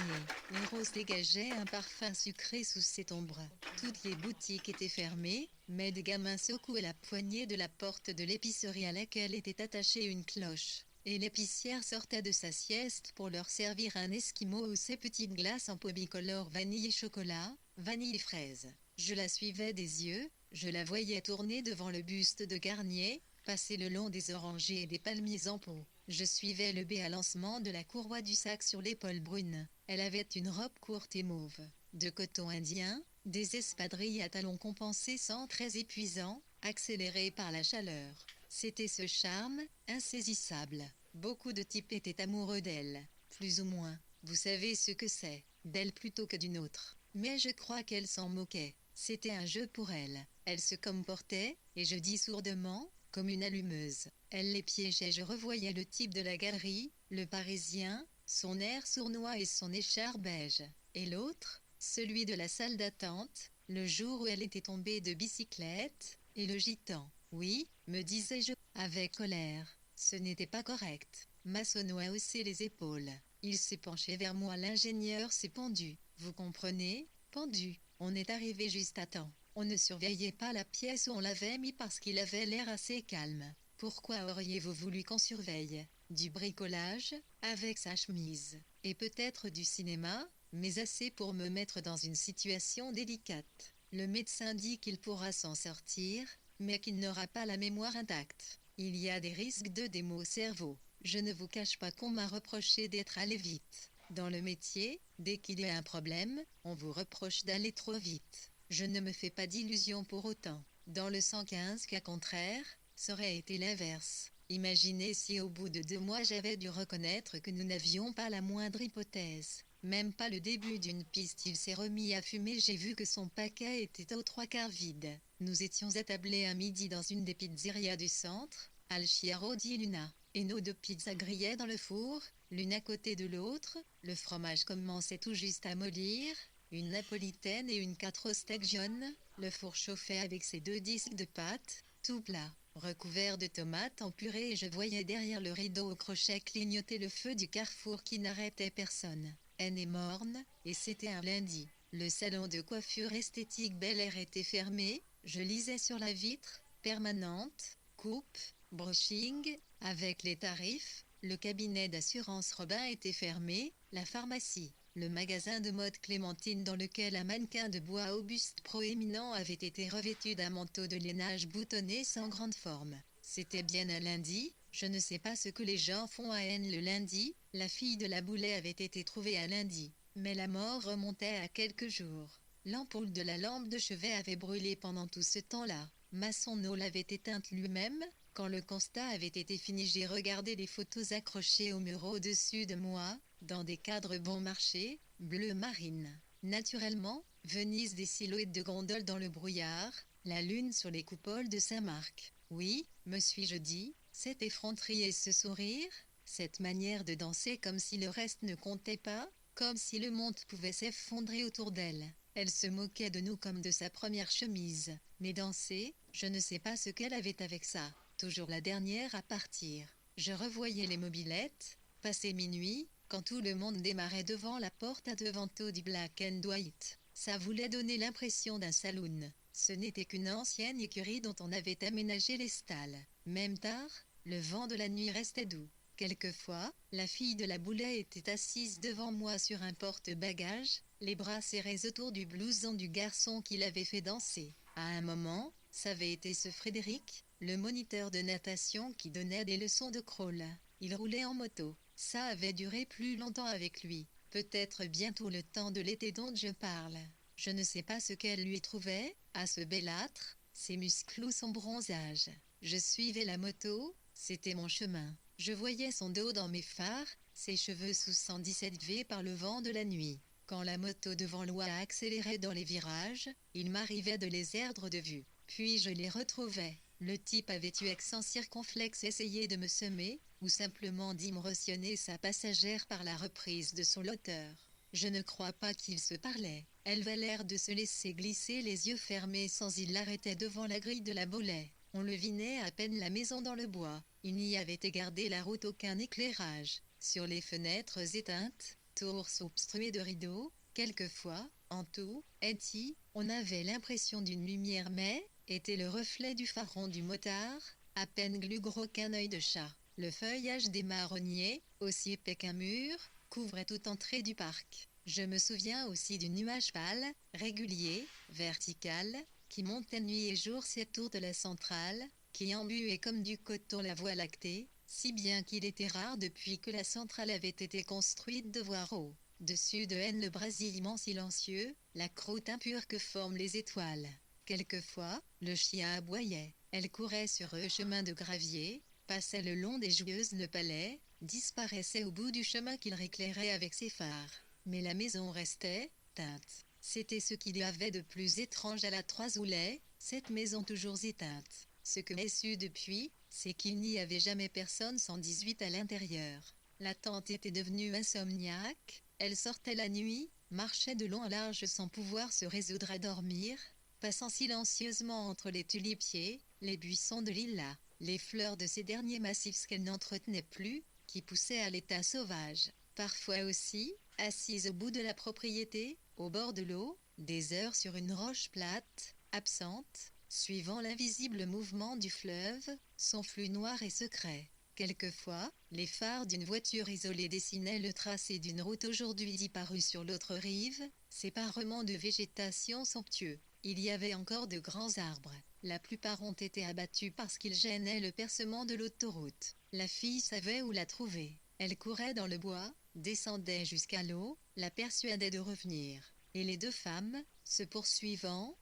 S1: Les roses dégageaient un parfum sucré sous cette ombre. Toutes les boutiques étaient fermées, mais des gamins secouaient la poignée de la porte de l'épicerie à laquelle était attachée une cloche. Et l'épicière sortait de sa sieste pour leur servir un esquimau ou ses petites glaces en pots bicolores vanille et chocolat, vanille et fraise. Je la suivais des yeux, je la voyais tourner devant le buste de Garnier, passer le long des orangers et des palmiers en pot. Je suivais le béalancement de la courroie du sac sur l'épaule brune. Elle avait une robe courte et mauve, de coton indien, des espadrilles à talons compensés sans très épuisants, accélérés par la chaleur. C'était ce charme, insaisissable. Beaucoup de types étaient amoureux d'elle, plus ou moins. Vous savez ce que c'est, d'elle plutôt que d'une autre. Mais je crois qu'elle s'en moquait. C'était un jeu pour elle. Elle se comportait, et je dis sourdement, comme une allumeuse. Elle les piégeait. Je revoyais le type de la galerie, le Parisien, son air sournois et son écharpe beige. Et l'autre, celui de la salle d'attente, le jour où elle était tombée de bicyclette, et le gitan. Oui, me disais-je, avec colère. Ce n'était pas correct. Massonneau a haussé les épaules. Il s'est penché vers moi. L'ingénieur s'est pendu. Vous comprenez? Pendu. On est arrivé juste à temps. On ne surveillait pas la pièce où on l'avait mis parce qu'il avait l'air assez calme. Pourquoi auriez-vous voulu qu'on surveille? Du bricolage, avec sa chemise. Et peut-être du cinéma, mais assez pour me mettre dans une situation délicate. Le médecin dit qu'il pourra s'en sortir, mais qu'il n'aura pas la mémoire intacte. Il y a des risques de démo au cerveau. Je ne vous cache pas qu'on m'a reproché d'être allé vite. Dans le métier, dès qu'il y a un problème, on vous reproche d'aller trop vite. Je ne me fais pas d'illusions pour autant. Dans le 115 cas contraire, ça aurait été l'inverse. Imaginez si au bout de 2 mois j'avais dû reconnaître que nous n'avions pas la moindre hypothèse. Même pas le début d'une piste. Il s'est remis à fumer. J'ai vu que son paquet était aux 3/4 vide. Nous étions attablés à midi dans une des pizzerias du centre, Al Chiaro di Luna, et nos 2 pizzas grillaient dans le four, l'une à côté de l'autre. Le fromage commençait tout juste à mollir, une napolitaine et une 4 au steak jaune. Le four chauffait avec ses 2 disques de pâte, tout plat, recouvert de tomates en purée, et je voyais derrière le rideau au crochet clignoter le feu du carrefour qui n'arrêtait personne. Haine et morne, et c'était un lundi. Le salon de coiffure esthétique Bel Air était fermé. Je lisais sur la vitre, permanente, coupe, brushing, avec les tarifs. Le cabinet d'assurance Robin était fermé, la pharmacie. Le magasin de mode Clémentine dans lequel un mannequin de bois auguste proéminent avait été revêtu d'un manteau de lainage boutonné sans grande forme. C'était bien un lundi. Je ne sais pas ce que les gens font à N le lundi. La fille de la Boulay avait été trouvée à lundi, mais la mort remontait à quelques jours. L'ampoule de la lampe de chevet avait brûlé pendant tout ce temps-là. Massonneau l'avait éteinte lui-même. Quand le constat avait été fini, j'ai regardé les photos accrochées au mur au-dessus de moi, dans des cadres bon marché, bleu marine. Naturellement, Venise, des silhouettes de gondoles dans le brouillard, la lune sur les coupoles de Saint-Marc. Oui, me suis-je dit, cette effronterie et ce sourire, cette manière de danser comme si le reste ne comptait pas, comme si le monde pouvait s'effondrer autour d'elle. Elle se moquait de nous comme de sa première chemise. Mais danser, je ne sais pas ce qu'elle avait avec ça. Toujours la dernière à partir. Je revoyais les mobylettes, passé minuit, quand tout le monde démarrait devant la porte à deux vantaux du Black and White. Ça voulait donner l'impression d'un saloon. Ce n'était qu'une ancienne écurie dont on avait aménagé les stalles. Même tard, le vent de la nuit restait doux. Quelquefois, la fille de la Boulay était assise devant moi sur un porte-bagages, les bras serrés autour du blouson du garçon qui l'avait fait danser. À un moment, ça avait été ce Frédéric, le moniteur de natation qui donnait des leçons de crawl. Il roulait en moto. Ça avait duré plus longtemps avec lui. Peut-être bientôt le temps de l'été dont je parle. Je ne sais pas ce qu'elle lui trouvait, à ce belâtre, ses muscles ou son bronzage. Je suivais la moto, c'était mon chemin. Je voyais son dos dans mes phares, ses cheveux sous 117 V par le vent de la nuit. Quand la moto devant moi accélérait dans les virages, il m'arrivait de les perdre de vue. Puis je les retrouvais. Le type avait eu accent circonflexe essayé de me semer, ou simplement d'impressionner sa passagère par la reprise de son loteur. Je ne crois pas qu'ils se parlaient. Elle avait l'air de se laisser glisser les yeux fermés sans il l'arrêtait devant la grille de la Bollée. On le vinait à peine la maison dans le bois. Il n'y avait gardé la route aucun éclairage. Sur les fenêtres éteintes, tours obstruées de rideaux, quelquefois, en tout, on avait l'impression d'une lumière mais, était le reflet du faron du motard, à peine plus gros qu'un œil de chat. Le feuillage des marronniers, aussi épais qu'un mur, couvrait toute entrée du parc. Je me souviens aussi du nuage pâle, régulier, vertical, qui montait nuit et jour cette tour de la centrale, qui embuait comme du coton la voie lactée, si bien qu'il était rare depuis que la centrale avait été construite de voir au dessus de haine le brasillement silencieux, la croûte impure que forment les étoiles. Quelquefois, le chien aboyait. Elle courait sur un chemin de gravier, passait le long des joueuses le palais, disparaissait au bout du chemin qu'il éclairait avec ses phares. Mais la maison restait teinte. C'était ce qu'il y avait de plus étrange à la Trois-Oulets, cette maison toujours éteinte. Ce que j'ai su depuis, c'est qu'il n'y avait jamais personne sans 18 à l'intérieur. La tante était devenue insomniaque, elle sortait la nuit, marchait de long en large sans pouvoir se résoudre à dormir, passant silencieusement entre les tulipiers, les buissons de lilas, les fleurs de ces derniers massifs qu'elle n'entretenait plus, qui poussaient à l'état sauvage. Parfois aussi, assise au bout de la propriété, au bord de l'eau, des heures sur une roche plate, absente, suivant l'invisible mouvement du fleuve, son flux noir et secret. Quelquefois, les phares d'une voiture isolée dessinaient le tracé d'une route aujourd'hui disparue sur l'autre rive, séparement de végétation somptueux. Il y avait encore de grands arbres. La plupart ont été abattus parce qu'ils gênaient le percement de l'autoroute. La fille savait où la trouver. Elle courait dans le bois, descendait jusqu'à l'eau, la persuadait de revenir. Et les deux femmes, se poursuivant,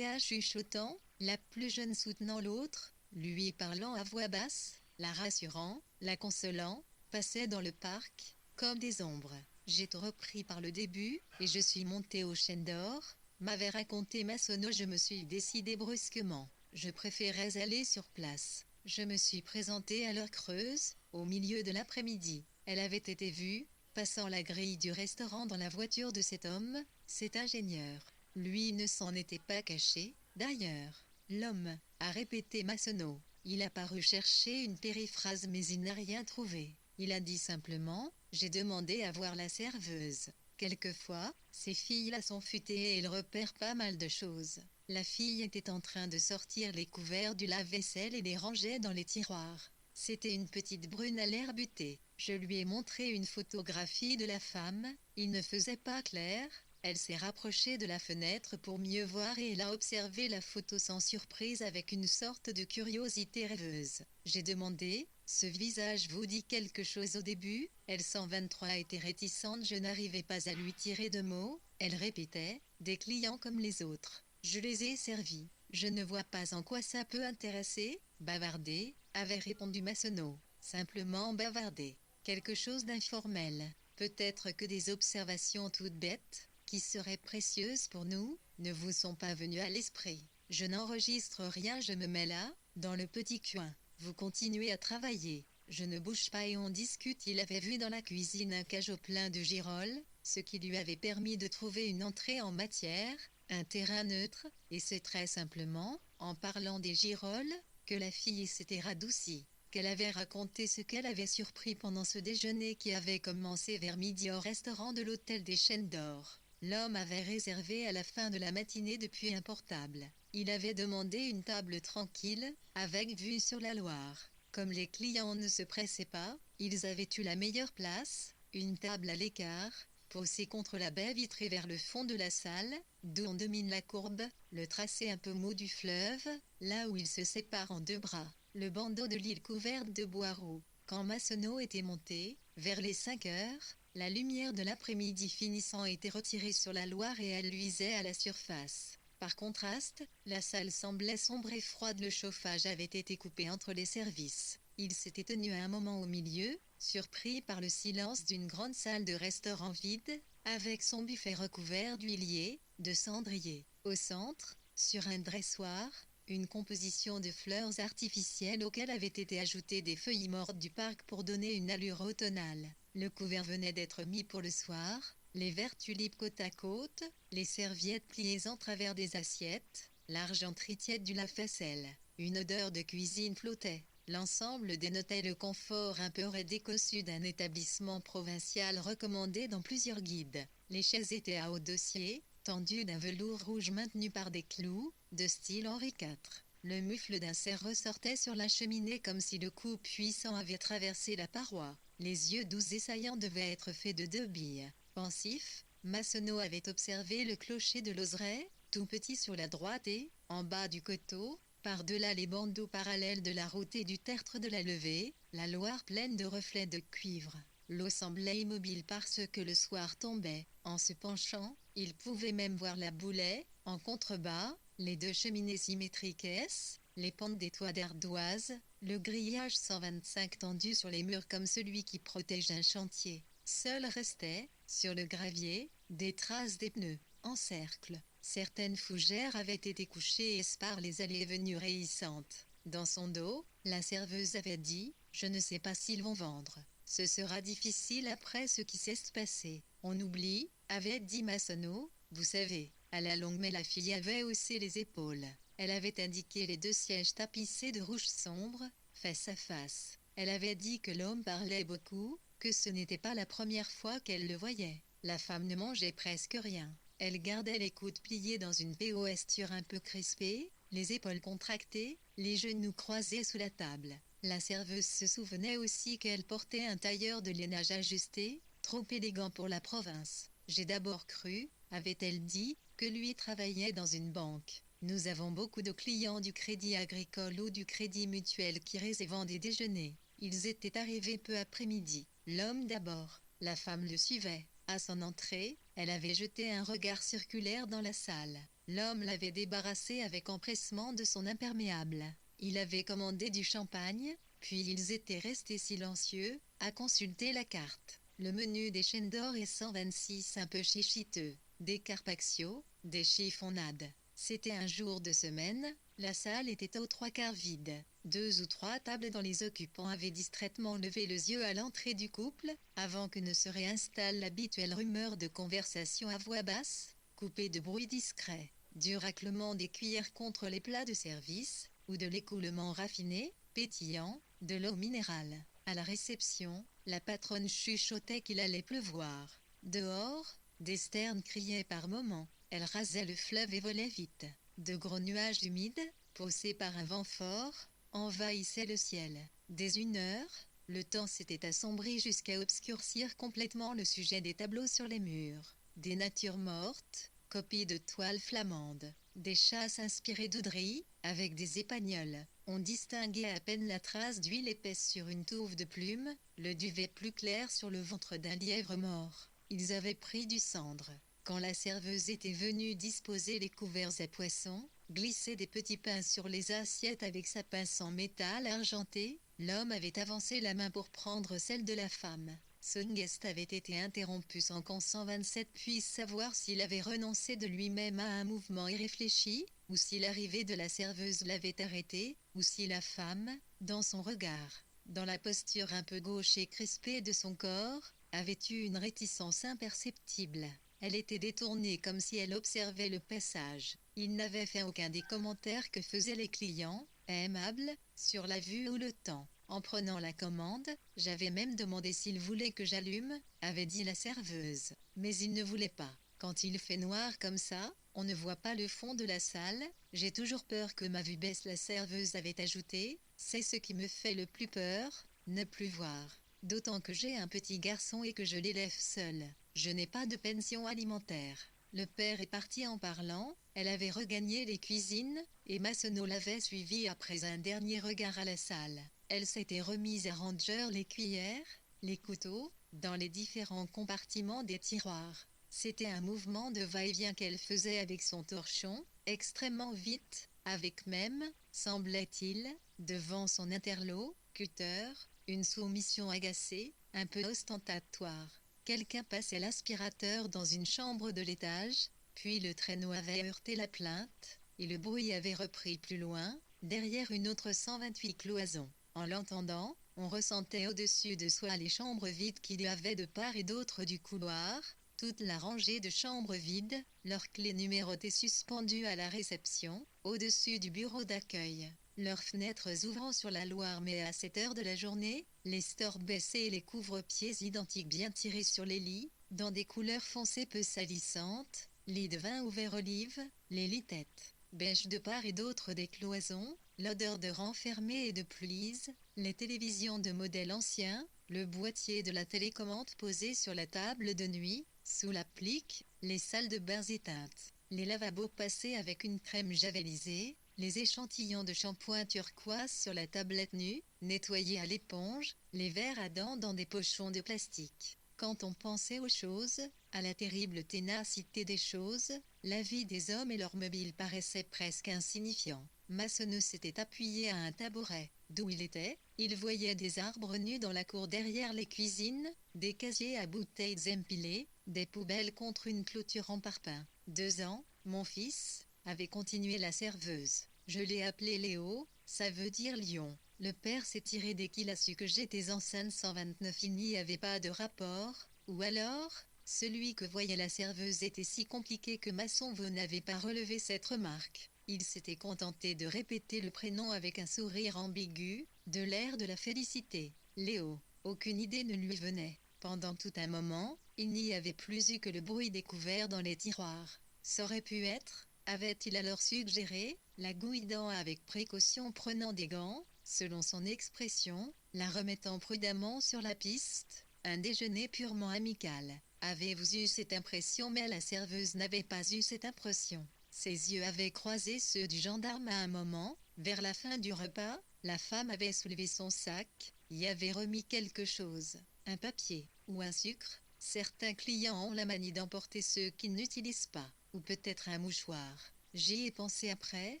S1: chuchotant, la plus jeune soutenant l'autre, lui parlant à voix basse, la rassurant, la consolant, passaient dans le parc, comme des ombres. J'ai tout repris par le début, et je suis montée au chêne d'or, m'avait raconté Massonneau. Je me suis décidée brusquement. Je préférais aller sur place. Je me suis présentée à l'heure creuse, au milieu de l'après-midi. Elle avait été vue, passant la grille du restaurant dans la voiture de cet homme, cet ingénieur. Lui ne s'en était pas caché, d'ailleurs. L'homme, a répété Massonneau. Il a paru chercher une périphrase mais il n'a rien trouvé. Il a dit simplement, j'ai demandé à voir la serveuse. Quelquefois, ces filles-là sont futées et elles repèrent pas mal de choses. La fille était en train de sortir les couverts du lave-vaisselle et les rangeait dans les tiroirs. C'était une petite brune à l'air buté. Je lui ai montré une photographie de la femme, il ne faisait pas clair. Elle s'est rapprochée de la fenêtre pour mieux voir et elle a observé la photo sans surprise avec une sorte de curiosité rêveuse. J'ai demandé, ce visage vous dit quelque chose au début? Elle 123 était réticente, je n'arrivais pas à lui tirer de mots. Elle répétait, des clients comme les autres. Je les ai servis. Je ne vois pas en quoi ça peut intéresser. Bavarder, avait répondu Massonneau. Simplement bavarder. Quelque chose d'informel. Peut-être que des observations toutes bêtes, qui seraient précieuses pour nous, ne vous sont pas venues à l'esprit. Je n'enregistre rien, je me mets là, dans le petit coin. Vous continuez à travailler. Je ne bouge pas et on discute. Il avait vu dans la cuisine un cajot plein de girolles, ce qui lui avait permis de trouver une entrée en matière, un terrain neutre, et c'est très simplement, en parlant des girolles, que la fille s'était radoucie, qu'elle avait raconté ce qu'elle avait surpris pendant ce déjeuner qui avait commencé vers midi au restaurant de l'hôtel des Chênes d'Or. L'homme avait réservé à la fin de la matinée depuis un portable. Il avait demandé une table tranquille, avec vue sur la Loire. Comme les clients ne se pressaient pas, ils avaient eu la meilleure place, une table à l'écart, posée contre la baie vitrée vers le fond de la salle, d'où on domine la courbe, le tracé un peu mou du fleuve, là où il se sépare en deux bras, le bandeau de l'île couverte de bois roux. Quand Massonneau était monté, vers les 5 heures, la lumière de l'après-midi finissant était retirée sur la Loire et elle luisait à la surface. Par contraste, la salle semblait sombre et froide. Le chauffage avait été coupé entre les services. Il s'était tenu un moment au milieu, surpris par le silence d'une grande salle de restaurant vide, avec son buffet recouvert d'huiliers, de cendriers. Au centre, sur un dressoir, une composition de fleurs artificielles auxquelles avaient été ajoutées des feuilles mortes du parc pour donner une allure automnale. Le couvert venait d'être mis pour le soir, les verres tulipes côte à côte, les serviettes pliées en travers des assiettes, l'argenterie tiède du lave-vaisselle. Une odeur de cuisine flottait. L'ensemble dénotait le confort un peu décossu d'un établissement provincial recommandé dans plusieurs guides. Les chaises étaient à haut dossier, tendues d'un velours rouge maintenu par des clous, de style Henri IV. Le mufle d'un cerf ressortait sur la cheminée comme si le coup puissant avait traversé la paroi. Les yeux doux et saillants devaient être faits de 2 billes. Pensif, Massonneau avait observé le clocher de l'Ozeraie, tout petit sur la droite et, en bas du coteau, par-delà les bandeaux parallèles de la route et du tertre de la levée, la Loire pleine de reflets de cuivre. L'eau semblait immobile parce que le soir tombait. En se penchant, il pouvait même voir la Boulay, en contrebas, les 2 cheminées symétriques S, les pentes des toits d'ardoise, le grillage 125 tendu sur les murs comme celui qui protège un chantier. Seul restaient, sur le gravier, des traces des pneus, en cercle. Certaines fougères avaient été couchées par les allées et venues raillissantes. Dans son dos, la serveuse avait dit « Je ne sais pas s'ils vont vendre. Ce sera difficile après ce qui s'est passé. On oublie », avait dit Massonneau, « vous savez. » À la longue, mais la fille avait haussé les épaules. Elle avait indiqué les 2 sièges tapissés de rouge sombre, face à face. Elle avait dit que l'homme parlait beaucoup, que ce n'était pas la première fois qu'elle le voyait. La femme ne mangeait presque rien. Elle gardait les coudes pliés dans une posture un peu crispée, les épaules contractées, les genoux croisés sous la table. La serveuse se souvenait aussi qu'elle portait un tailleur de lainage ajusté, trop élégant pour la province. J'ai d'abord cru, avait-elle dit, que lui travaillait dans une banque. Nous avons beaucoup de clients du Crédit Agricole ou du Crédit Mutuel qui réservent des déjeuners. Ils étaient arrivés peu après-midi. L'homme d'abord. La femme le suivait. À son entrée, elle avait jeté un regard circulaire dans la salle. L'homme l'avait débarrassé avec empressement de son imperméable. Il avait commandé du champagne, puis ils étaient restés silencieux, à consulter la carte. Le menu des chaînes d'or est 126 un peu chéchiteux, des carpaccio, des chiffonnades. C'était un jour de semaine, la salle était aux 3/4 vide. 2 ou 3 tables dont les occupants avaient distraitement levé les yeux à l'entrée du couple, avant que ne se réinstalle l'habituelle rumeur de conversation à voix basse, coupée de bruits discrets, du raclement des cuillères contre les plats de service, ou de l'écoulement raffiné, pétillant, de l'eau minérale. À la réception, la patronne chuchotait qu'il allait pleuvoir. Dehors, des sternes criaient par moments. Elle rasait le fleuve et volait vite. De gros nuages humides, poussés par un vent fort, envahissaient le ciel. Dès 1 heure, le temps s'était assombri jusqu'à obscurcir complètement le sujet des tableaux sur les murs. Des natures mortes, copies de toiles flamandes. Des chasses inspirées d'Audry, avec des épagnols. On distinguait à peine la trace d'huile épaisse sur une touffe de plumes, le duvet plus clair sur le ventre d'un lièvre mort. Ils avaient pris du cendre. Quand la serveuse était venue disposer les couverts à poissons, glisser des petits pains sur les assiettes avec sa pince en métal argenté, l'homme avait avancé la main pour prendre celle de la femme. Son geste avait été interrompu sans qu'en 127 puisse savoir s'il avait renoncé de lui-même à un mouvement irréfléchi, ou si l'arrivée de la serveuse l'avait arrêté, ou si la femme, dans son regard, dans la posture un peu gauche et crispée de son corps, avait eu une réticence imperceptible. Elle était détournée comme si elle observait le passage. Il n'avait fait aucun des commentaires que faisaient les clients, aimables, sur la vue ou le temps. En prenant la commande, j'avais même demandé s'il voulait que j'allume, avait dit la serveuse. Mais il ne voulait pas. Quand il fait noir comme ça, on ne voit pas le fond de la salle. J'ai toujours peur que ma vue baisse, la serveuse avait ajouté. C'est ce qui me fait le plus peur, ne plus voir. D'autant que j'ai un petit garçon et que je l'élève seul. Je n'ai pas de pension alimentaire. Le père est parti en parlant, elle avait regagné les cuisines, et Massonneau l'avait suivi après un dernier regard à la salle. Elle s'était remise à ranger les cuillères, les couteaux, dans les différents compartiments des tiroirs. C'était un mouvement de va-et-vient qu'elle faisait avec son torchon, extrêmement vite, avec même, semblait-il, devant son interlo, exécuteur, une soumission agacée, un peu ostentatoire. Quelqu'un passait l'aspirateur dans une chambre de l'étage, puis le traîneau avait heurté la plainte, et le bruit avait repris plus loin, derrière une autre 128 cloisons. En l'entendant, on ressentait au-dessus de soi les chambres vides qu'il y avait de part et d'autre du couloir, toute la rangée de chambres vides, leurs clés numérotées suspendues à la réception, au-dessus du bureau d'accueil. Leurs fenêtres ouvrant sur la Loire, mais à cette heure de la journée, les stores baissés et les couvre-pieds identiques bien tirés sur les lits, dans des couleurs foncées peu salissantes, lits de vin ou vert olive, les lits-têtes beige de part et d'autre des cloisons, l'odeur de renfermé et de pluise, les télévisions de modèle ancien, le boîtier de la télécommande posé sur la table de nuit, sous l'applique, les salles de bains éteintes, les lavabos passés avec une crème javelisée, les échantillons de shampoing turquoise sur la tablette nue, nettoyés à l'éponge, les verres à dents dans des pochons de plastique. Quand on pensait aux choses, à la terrible ténacité des choses, la vie des hommes et leurs mobiles paraissait presque insignifiant. Massonneau s'était appuyé à un tabouret. D'où il voyait des arbres nus dans la cour derrière les cuisines, des casiers à bouteilles empilés, des poubelles contre une clôture en parpaing. 2 ans, mon fils, avait continué la serveuse. Je l'ai appelé Léo, ça veut dire lion. Le père s'est tiré dès qu'il a su que j'étais enceinte 129. Il n'y avait pas de rapport, ou alors, celui que voyait la serveuse était si compliqué que Massonneau n'avait pas relevé cette remarque. Il s'était contenté de répéter le prénom avec un sourire ambigu, de l'air de la félicité. Léo. Aucune idée ne lui venait. Pendant tout un moment, il n'y avait plus eu que le bruit des couverts dans les tiroirs. Ça aurait pu être, avait-il alors suggéré, la gouidant avec précaution prenant des gants, selon son expression, la remettant prudemment sur la piste, un déjeuner purement amical. Avez-vous eu cette impression? Mais la serveuse n'avait pas eu cette impression. Ses yeux avaient croisé ceux du gendarme à un moment, vers la fin du repas, la femme avait soulevé son sac, y avait remis quelque chose, un papier, ou un sucre. Certains clients ont la manie d'emporter ceux qu'ils n'utilisent pas, ou peut-être un mouchoir. J'y ai pensé après,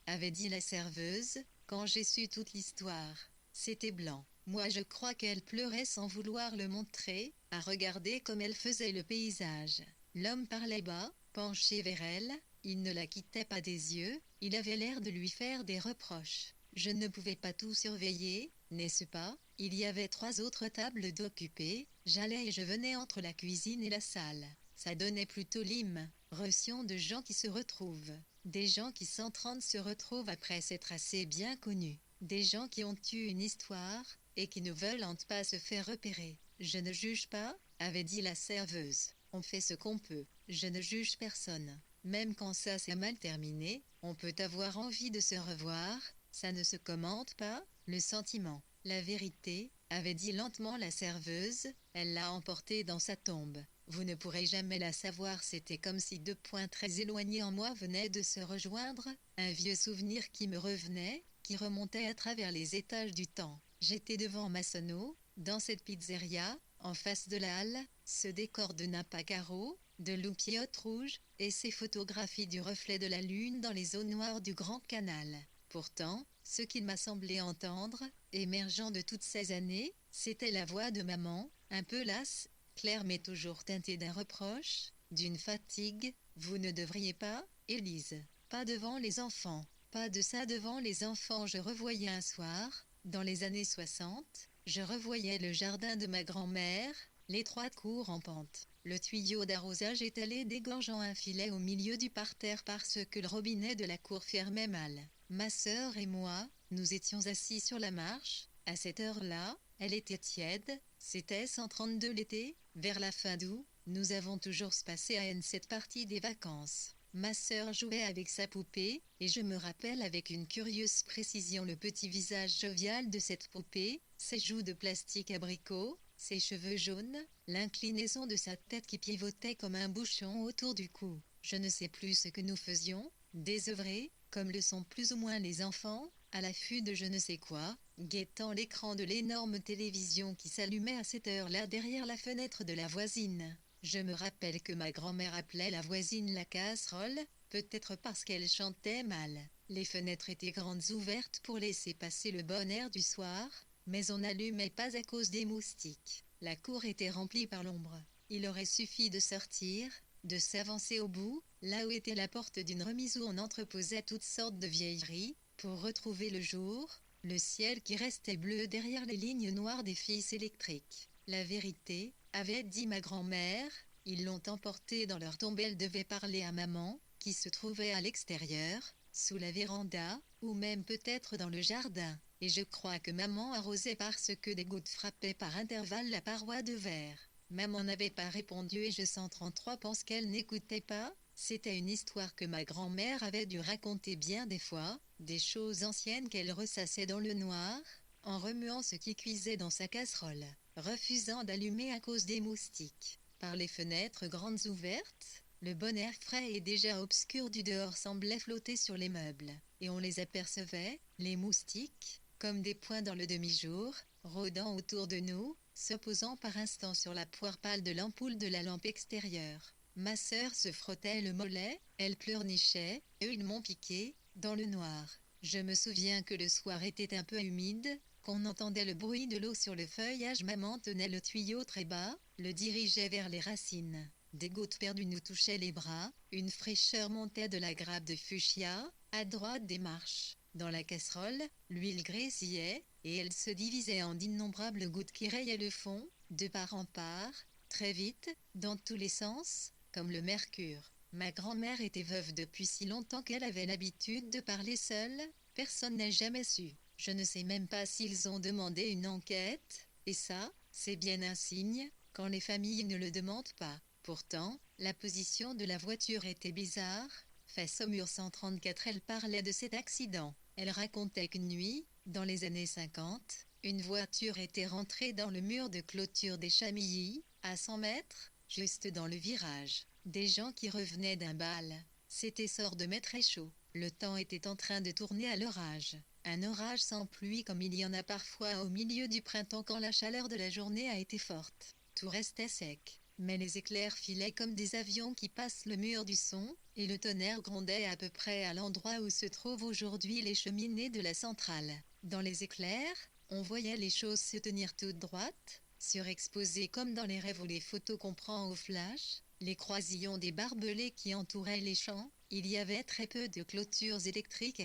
S1: avait dit la serveuse, quand j'ai su toute l'histoire. C'était blanc. Moi je crois qu'elle pleurait sans vouloir le montrer, à regarder comme elle faisait le paysage. L'homme parlait bas, penché vers elle, il ne la quittait pas des yeux, il avait l'air de lui faire des reproches. Je ne pouvais pas tout surveiller, n'est-ce pas? Il y avait 3 autres tables d'occupées, j'allais et je venais entre la cuisine et la salle. Ça donnait plutôt l'impression de gens qui se retrouvent. Des gens qui 130 se retrouvent après s'être assez bien connus. Des gens qui ont eu une histoire, et qui ne veulent pas se faire repérer. Je ne juge pas, avait dit la serveuse. On fait ce qu'on peut. Je ne juge personne. Même quand ça s'est mal terminé, on peut avoir envie de se revoir, ça ne se commente pas, le sentiment. La vérité, avait dit lentement la serveuse, elle l'a emportée dans sa tombe. Vous ne pourrez jamais la savoir, c'était comme si 2 points très éloignés en moi venaient de se rejoindre, un vieux souvenir qui me revenait, qui remontait à travers les étages du temps. J'étais devant Massonneau, dans cette pizzeria, en face de la halle, ce décor de nappe à carreaux, de loupiottes rouges, et ces photographies du reflet de la lune dans les eaux noires du Grand Canal. Pourtant, ce qu'il m'a semblé entendre, émergeant de toutes ces années, c'était la voix de maman, un peu lasse, claire mais toujours teintée d'un reproche, d'une fatigue. Vous ne devriez pas, Élise, pas devant les enfants, pas de ça devant les enfants. Je revoyais un soir, dans les années 60, je revoyais le jardin de ma grand-mère, l'étroite cour en pente, le tuyau d'arrosage étalé dégorgeant un filet au milieu du parterre parce que le robinet de la cour fermait mal. Ma sœur et moi, nous étions assis sur la marche. À cette heure-là, elle était tiède, c'était 132 l'été, vers la fin d'août. Nous avons toujours passé à N cette partie des vacances. Ma sœur jouait avec sa poupée, et je me rappelle avec une curieuse précision le petit visage jovial de cette poupée, ses joues de plastique abricot, ses cheveux jaunes, l'inclinaison de sa tête qui pivotait comme un bouchon autour du cou. Je ne sais plus ce que nous faisions, désœuvrés, comme le sont plus ou moins les enfants, à l'affût de je ne sais quoi, guettant l'écran de l'énorme télévision qui s'allumait à cette heure-là derrière la fenêtre de la voisine. Je me rappelle que ma grand-mère appelait la voisine la casserole, peut-être parce qu'elle chantait mal. Les fenêtres étaient grandes ouvertes pour laisser passer le bon air du soir, Mais on n'allumait pas à cause des moustiques. La cour était remplie par l'ombre. Il aurait suffi de sortir, de s'avancer au bout, là où était la porte d'une remise où on entreposait toutes sortes de vieilleries, pour retrouver le jour, le ciel qui restait bleu derrière les lignes noires des fils électriques. La vérité, avait dit ma grand-mère, ils l'ont emportée dans leur tombe. Elle devait parler à maman, qui se trouvait à l'extérieur, sous la véranda, ou même peut-être dans le jardin. Et je crois que maman arrosait parce que des gouttes frappaient par intervalles la paroi de verre. Maman n'avait pas répondu et je 133 pense qu'elle n'écoutait pas. C'était une histoire que ma grand-mère avait dû raconter bien des fois, des choses anciennes qu'elle ressassait dans le noir, en remuant ce qui cuisait dans sa casserole, refusant d'allumer à cause des moustiques. Par les fenêtres grandes ouvertes, le bon air frais et déjà obscur du dehors semblait flotter sur les meubles, et on les apercevait, les moustiques, comme des points dans le demi-jour, rôdant autour de nous, se posant par instants sur la poire pâle de l'ampoule de la lampe extérieure. Ma sœur se frottait le mollet, elle pleurnichait, et ils m'ont piqué, dans le noir. Je me souviens que le soir était un peu humide, qu'on entendait le bruit de l'eau sur le feuillage. Maman tenait le tuyau très bas, le dirigeait vers les racines. Des gouttes perdues nous touchaient les bras, une fraîcheur montait de la grappe de fuchsia, à droite des marches. Dans la casserole, l'huile grésillait, et elle se divisait en d'innombrables gouttes qui rayaient le fond, de part en part, très vite, dans tous les sens, comme le mercure. Ma grand-mère était veuve depuis si longtemps qu'elle avait l'habitude de parler seule, personne n'a jamais su. Je ne sais même pas s'ils ont demandé une enquête, et ça, c'est bien un signe, quand les familles ne le demandent pas. Pourtant, la position de la voiture était bizarre. Face au mur 134, elle parlait de cet accident. Elle racontait qu'une nuit, dans les années 50, une voiture était rentrée dans le mur de clôture des Chamilly, à 100 mètres, juste dans le virage. Des gens qui revenaient d'un bal. C'était sort de mai très chaud. Le temps était en train de tourner à l'orage. Un orage sans pluie comme il y en a parfois au milieu du printemps quand la chaleur de la journée a été forte. Tout restait sec. Mais les éclairs filaient comme des avions qui passent le mur du son, et le tonnerre grondait à peu près à l'endroit où se trouvent aujourd'hui les cheminées de la centrale. Dans les éclairs, on voyait les choses se tenir toutes droites, surexposées comme dans les rêves ou les photos qu'on prend au flash, les croisillons des barbelés qui entouraient les champs. Il y avait très peu de clôtures électriques.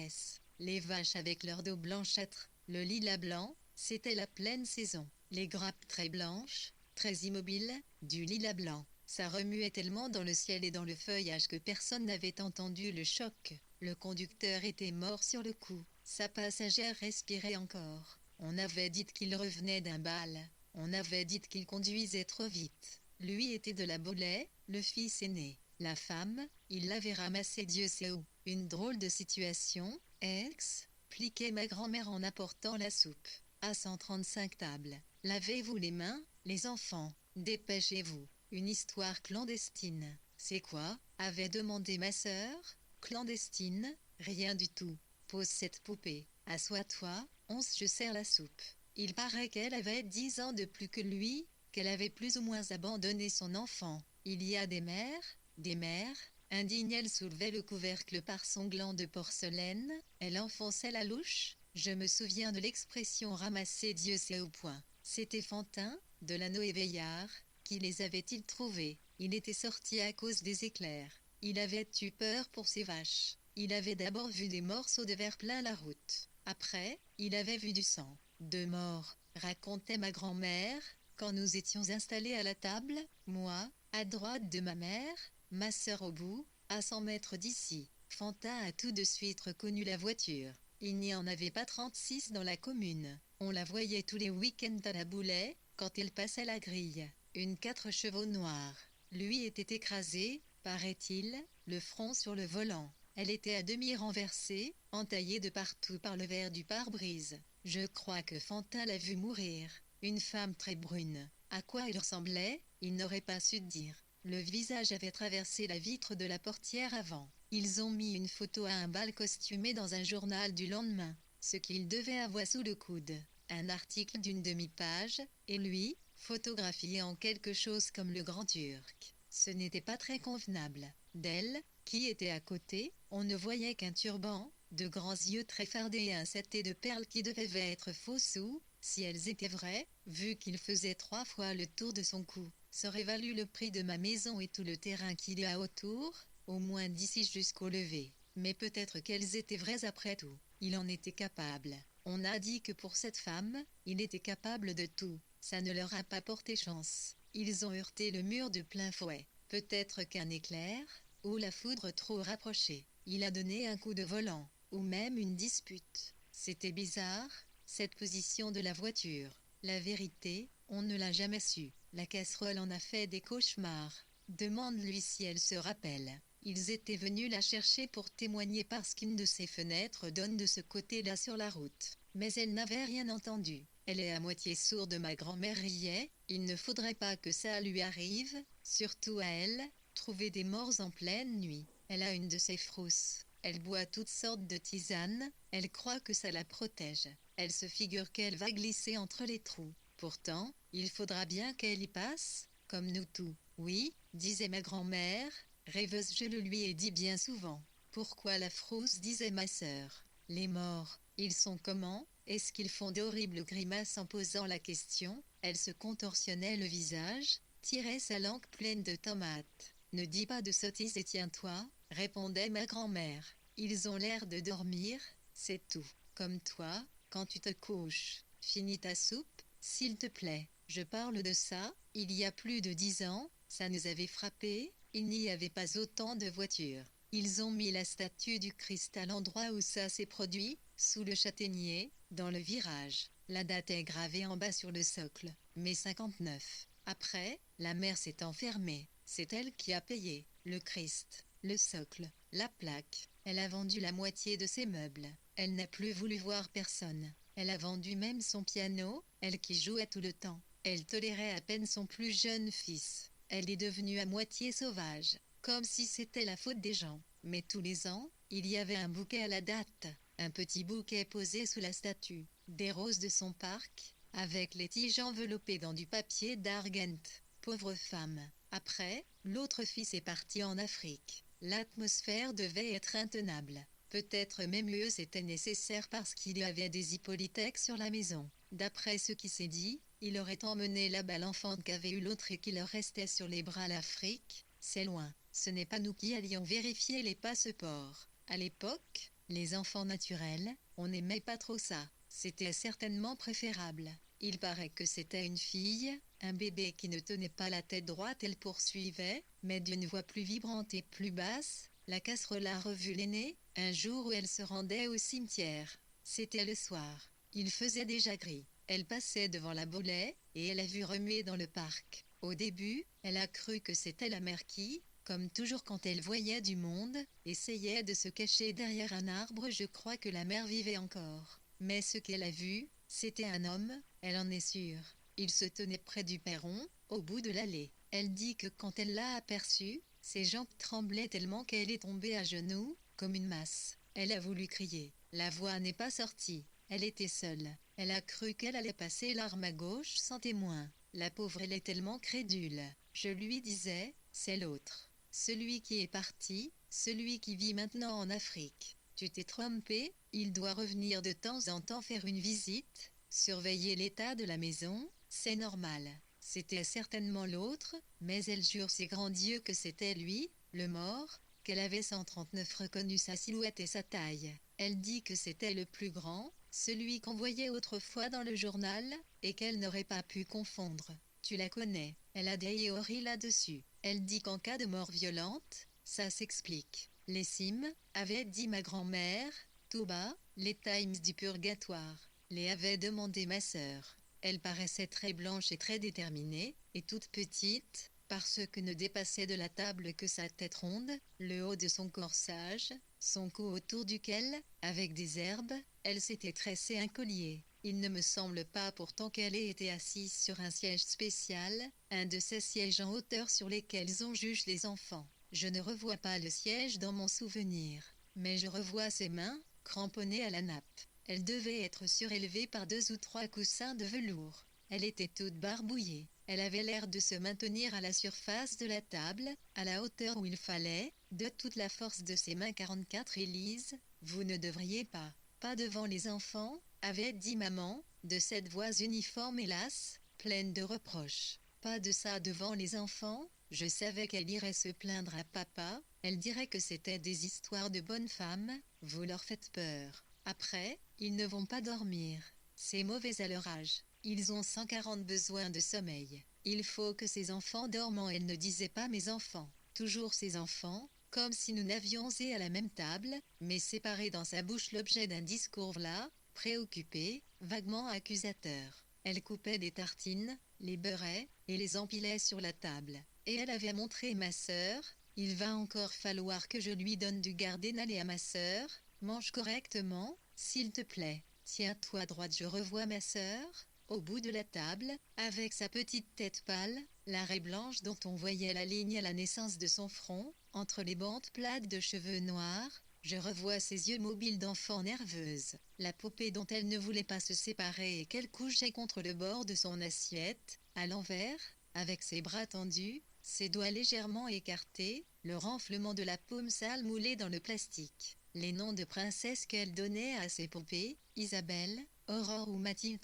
S1: Les vaches avec leur dos blanchâtre, le lilas blanc, c'était la pleine saison. Les grappes très blanches, très immobiles, du lilas blanc. Ça remuait tellement dans le ciel et dans le feuillage que personne n'avait entendu le choc. Le conducteur était mort sur le coup. Sa passagère respirait encore. On avait dit qu'il revenait d'un bal. On avait dit qu'il conduisait trop vite. Lui était de la Baulée, le fils aîné. La femme, il l'avait ramassée Dieu sait où. Une drôle de situation, expliquait ma grand-mère en apportant la soupe. À 135 tables. Lavez-vous les mains, les enfants. Dépêchez-vous. Une histoire clandestine. C'est quoi? Avait demandé ma sœur. Clandestine? Rien du tout. Pose cette poupée. Assois-toi, je sers la soupe. Il paraît qu'elle avait 10 ans de plus que lui, qu'elle avait plus ou moins abandonné son enfant. Il y a des mères, indigne, elle soulevait le couvercle par son gland de porcelaine, elle enfonçait la louche. Je me souviens de l'expression ramasser Dieu sait au point. C'était Fantin, de l'Anneau et Veillard, qui les avait-il trouvés. Il était sorti à cause des éclairs. Il avait eu peur pour ses vaches. Il avait d'abord vu des morceaux de verre plein la route. Après, il avait vu du sang. 2 morts, racontait ma grand-mère, quand nous étions installés à la table, moi, à droite de ma mère, ma sœur au bout, à 100 mètres d'ici. Fantin a tout de suite reconnu la voiture. Il n'y en avait pas 36 dans la commune. On la voyait tous les week-ends à la Baulée, quand il passait la grille. Une 4 chevaux noirs. Lui était écrasé, paraît-il, le front sur le volant. Elle était à demi renversée, entaillée de partout par le verre du pare-brise. Je crois que Fantin l'a vue mourir. Une femme très brune. À quoi il ressemblait, il n'aurait pas su dire. Le visage avait traversé la vitre de la portière avant. Ils ont mis une photo à un bal costumé dans un journal du lendemain. Ce qu'il devait avoir sous le coude. Un article d'une demi-page, et lui, photographié en quelque chose comme le Grand Turc. Ce n'était pas très convenable. D'elle, qui était à côté, on ne voyait qu'un turban, de grands yeux très fardés et un setté de perles qui devait être faux sous Si elles étaient vraies, vu qu'il faisait 3 fois le tour de son cou, ça aurait valu le prix de ma maison et tout le terrain qu'il y a autour, au moins d'ici jusqu'au lever. Mais peut-être qu'elles étaient vraies après tout. Il en était capable. On a dit que pour cette femme, il était capable de tout. Ça ne leur a pas porté chance. Ils ont heurté le mur de plein fouet. Peut-être qu'un éclair, ou la foudre trop rapprochée, il a donné un coup de volant, ou même une dispute. C'était bizarre, cette position de la voiture. La vérité, on ne l'a jamais su. La casserole en a fait des cauchemars. Demande-lui si elle se rappelle. Ils étaient venus la chercher pour témoigner parce qu'une de ses fenêtres donne de ce côté-là sur la route. Mais elle n'avait rien entendu. Elle est à moitié sourde, ma grand-mère riait. Il ne faudrait pas que ça lui arrive, surtout à elle, trouver des morts en pleine nuit. Elle a une de ces frousses. Elle boit toutes sortes de tisanes, elle croit que ça la protège. Elle se figure qu'elle va glisser entre les trous. Pourtant, il faudra bien qu'elle y passe, comme nous tous. Oui, disait ma grand-mère, rêveuse, je le lui ai dit bien souvent. Pourquoi la frousse, disait ma sœur. Les morts, ils sont comment? Est-ce qu'ils font d'horribles grimaces en posant la question? Elle se contorsionnait le visage, tirait sa langue pleine de tomates. Ne dis pas de sottises et tiens-toi, répondait ma grand-mère. Ils ont l'air de dormir, c'est tout. Comme toi, quand tu te couches. Finis ta soupe, s'il te plaît. Je parle de ça, il y a plus de 10 ans, ça nous avait frappé, il n'y avait pas autant de voitures. Ils ont mis la statue du Christ à l'endroit où ça s'est produit, sous le châtaignier, dans le virage. La date est gravée en bas sur le socle, mai 59. Après, la mère s'est enfermée. C'est elle qui a payé. Le Christ, le socle, la plaque. Elle a vendu la moitié de ses meubles. Elle n'a plus voulu voir personne. Elle a vendu même son piano, elle qui jouait tout le temps. Elle tolérait à peine son plus jeune fils. Elle est devenue à moitié sauvage, comme si c'était la faute des gens. Mais tous les ans, il y avait un bouquet à la date, un petit bouquet posé sous la statue, des roses de son parc, avec les tiges enveloppées dans du papier d'argent. Pauvre femme. Après, l'autre fils est parti en Afrique. L'atmosphère devait être intenable. Peut-être même mieux c'était nécessaire parce qu'il y avait des hypothèques sur la maison. D'après ce qui s'est dit, il aurait emmené là-bas l'enfant qu'avait eu l'autre et qui leur restait sur les bras. L'Afrique, c'est loin. Ce n'est pas nous qui allions vérifier les passeports. À l'époque, les enfants naturels, on n'aimait pas trop ça. C'était certainement préférable. Il paraît que c'était une fille, un bébé qui ne tenait pas la tête droite. Elle poursuivait, mais d'une voix plus vibrante et plus basse. La casserole a revu l'aînée, un jour où elle se rendait au cimetière. C'était le soir. Il faisait déjà gris. Elle passait devant la Boulay, et elle a vu remuer dans le parc. Au début, elle a cru que c'était la mère qui, comme toujours quand elle voyait du monde, essayait de se cacher derrière un arbre. Je crois que la mère vivait encore. Mais ce qu'elle a vu, c'était un homme, elle en est sûre. Il se tenait près du perron, au bout de l'allée. Elle dit que quand elle l'a aperçu, ses jambes tremblaient tellement qu'elle est tombée à genoux, comme une masse. Elle a voulu crier. La voix n'est pas sortie. Elle était seule. Elle a cru qu'elle allait passer l'arme à gauche sans témoin. La pauvre, elle est tellement crédule. Je lui disais, c'est l'autre. Celui qui est parti, celui qui vit maintenant en Afrique. Tu t'es trompé, il doit revenir de temps en temps faire une visite, surveiller l'état de la maison, c'est normal. C'était certainement l'autre, mais elle jure ses grands dieux que c'était lui, le mort, qu'elle avait 139 reconnu sa silhouette et sa taille. Elle dit que c'était le plus grand, celui qu'on voyait autrefois dans le journal, et qu'elle n'aurait pas pu confondre. Tu la connais, elle a des théories là-dessus. Elle dit qu'en cas de mort violente, ça s'explique. Les cimes, avait dit ma grand-mère, tout bas, les Times du purgatoire, les avait demandé ma sœur. Elle paraissait très blanche et très déterminée, et toute petite, parce que ne dépassait de la table que sa tête ronde, le haut de son corsage, son cou autour duquel, avec des herbes, elle s'était tressé un collier. Il ne me semble pas pourtant qu'elle ait été assise sur un siège spécial, un de ces sièges en hauteur sur lesquels on juge les enfants. Je ne revois pas le siège dans mon souvenir, mais je revois ses mains, cramponnées à la nappe. Elle devait être surélevée par 2 ou 3 coussins de velours. Elle était toute barbouillée. Elle avait l'air de se maintenir à la surface de la table, à la hauteur où il fallait, de toute la force de ses mains 44 et lises. Vous ne devriez pas devant les enfants, avait dit maman, de cette voix uniforme hélas, pleine de reproches. Pas de ça devant les enfants, je savais qu'elle irait se plaindre à papa, elle dirait que c'était des histoires de bonnes femmes, vous leur faites peur. Après, ils ne vont pas dormir. C'est mauvais à leur âge. Ils ont 140 besoins de sommeil. Il faut que ces enfants dorment. Elle ne disait pas mes enfants. Toujours ces enfants, comme si nous n'avions été à la même table, mais séparés dans sa bouche l'objet d'un discours là, préoccupé, vaguement accusateur. Elle coupait des tartines, les beurrait, et les empilait sur la table. Et elle avait montré ma sœur, il va encore falloir que je lui donne du Gardénal à ma sœur, mange correctement, s'il te plaît. Tiens-toi droite, je revois ma sœur, au bout de la table, avec sa petite tête pâle, la raie blanche dont on voyait la ligne à la naissance de son front, entre les bandes plates de cheveux noirs, je revois ses yeux mobiles d'enfant nerveuse, la poupée dont elle ne voulait pas se séparer et qu'elle couchait contre le bord de son assiette, à l'envers, avec ses bras tendus, ses doigts légèrement écartés, le renflement de la paume sale moulée dans le plastique. Les noms de princesses qu'elle donnait à ses poupées, Isabelle, Aurore ou Mathilde.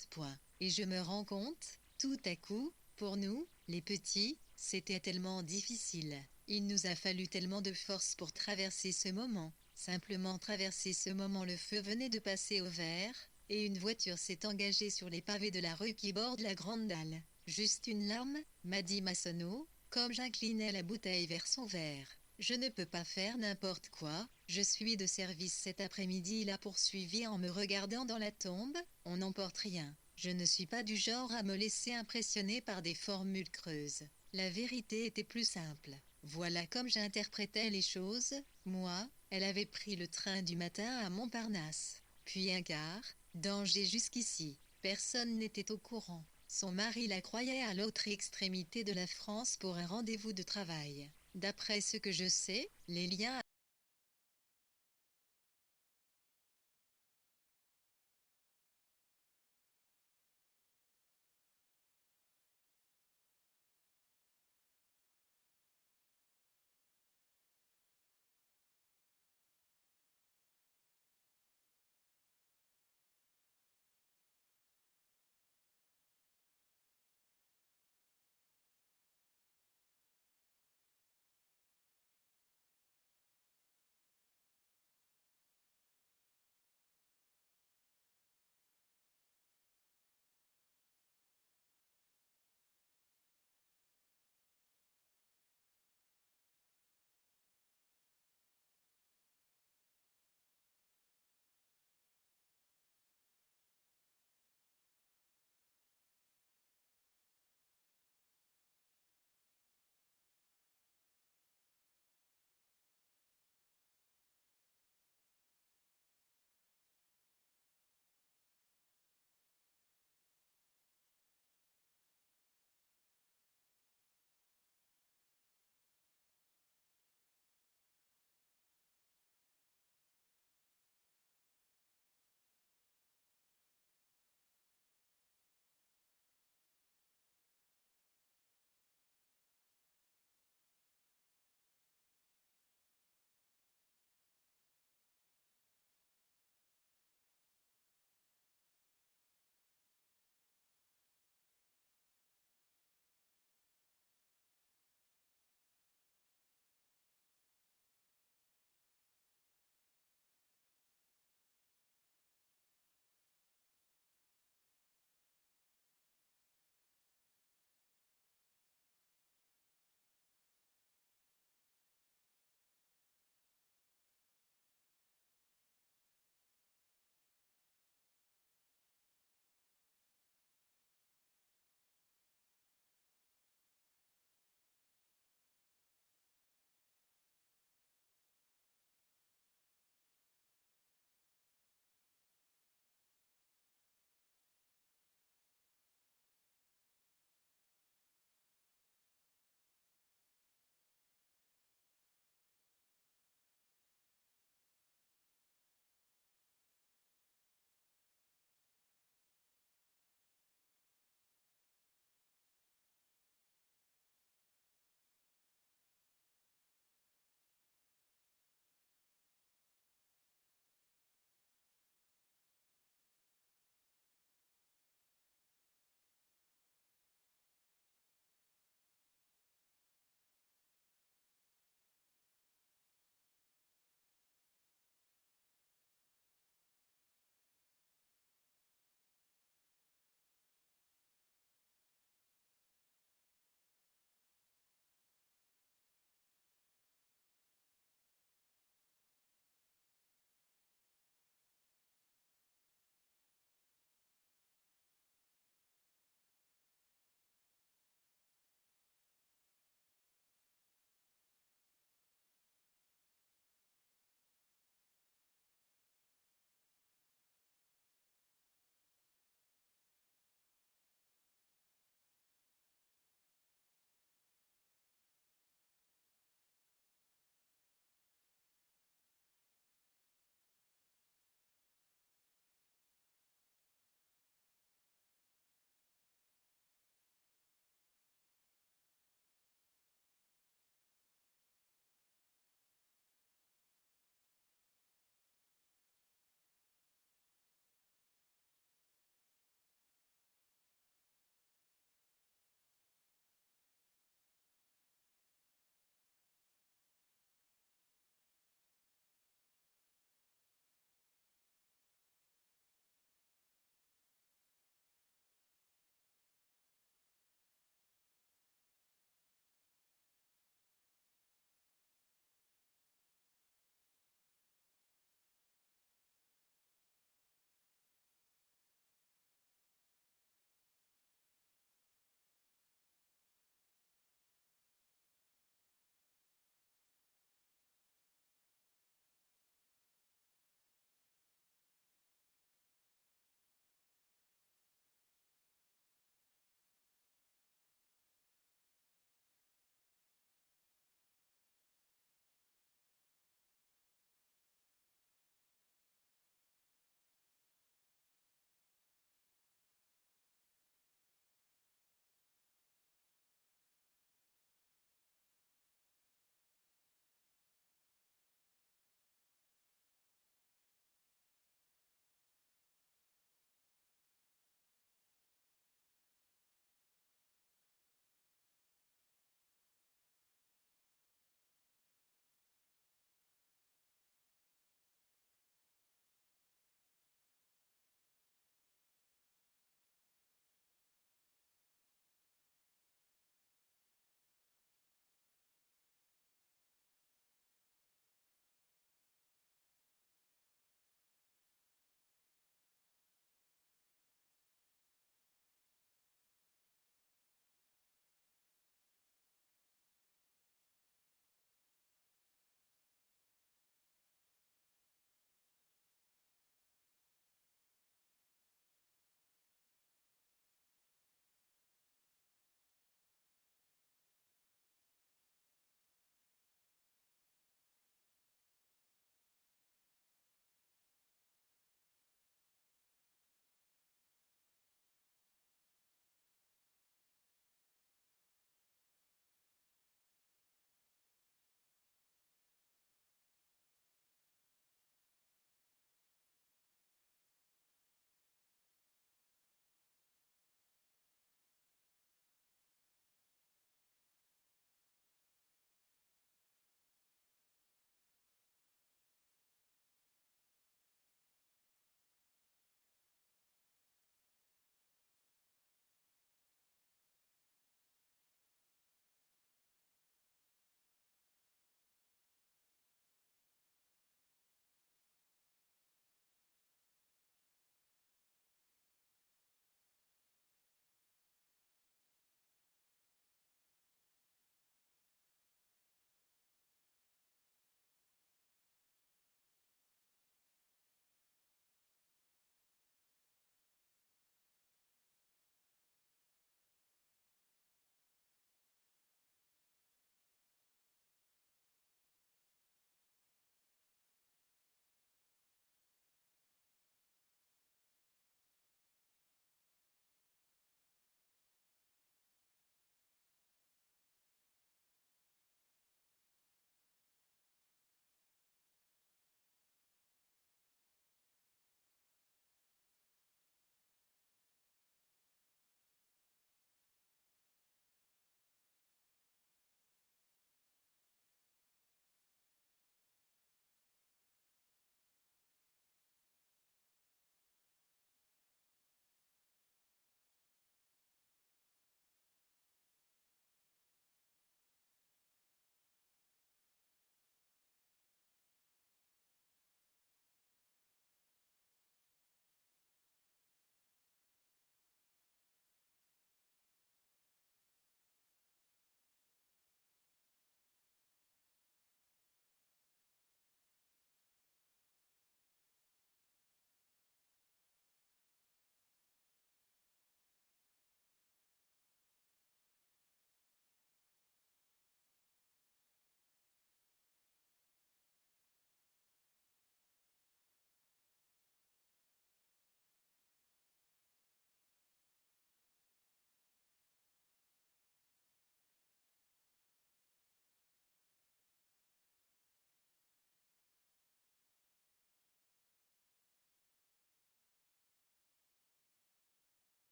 S1: Et je me rends compte, tout à coup, pour nous, les petits, c'était tellement difficile. Il nous a fallu tellement de force pour traverser ce moment. Simplement traverser ce moment, le feu venait de passer au vert, et une voiture s'est engagée sur les pavés de la rue qui borde la grande dalle. Juste une larme, m'a dit Massonneau, comme j'inclinais la bouteille vers son verre. Je ne peux pas faire n'importe quoi, je suis de service cet après-midi, il a poursuivi en me regardant dans la tombe, on n'emporte rien. Je ne suis pas du genre à me laisser impressionner par des formules creuses. La vérité était plus simple. Voilà comme j'interprétais les choses, moi, elle avait pris le train du matin à Montparnasse. Puis un quart, danger jusqu'ici. Personne n'était au courant. Son mari la croyait à l'autre extrémité de la France pour un rendez-vous de travail. D'après ce que je sais, les liens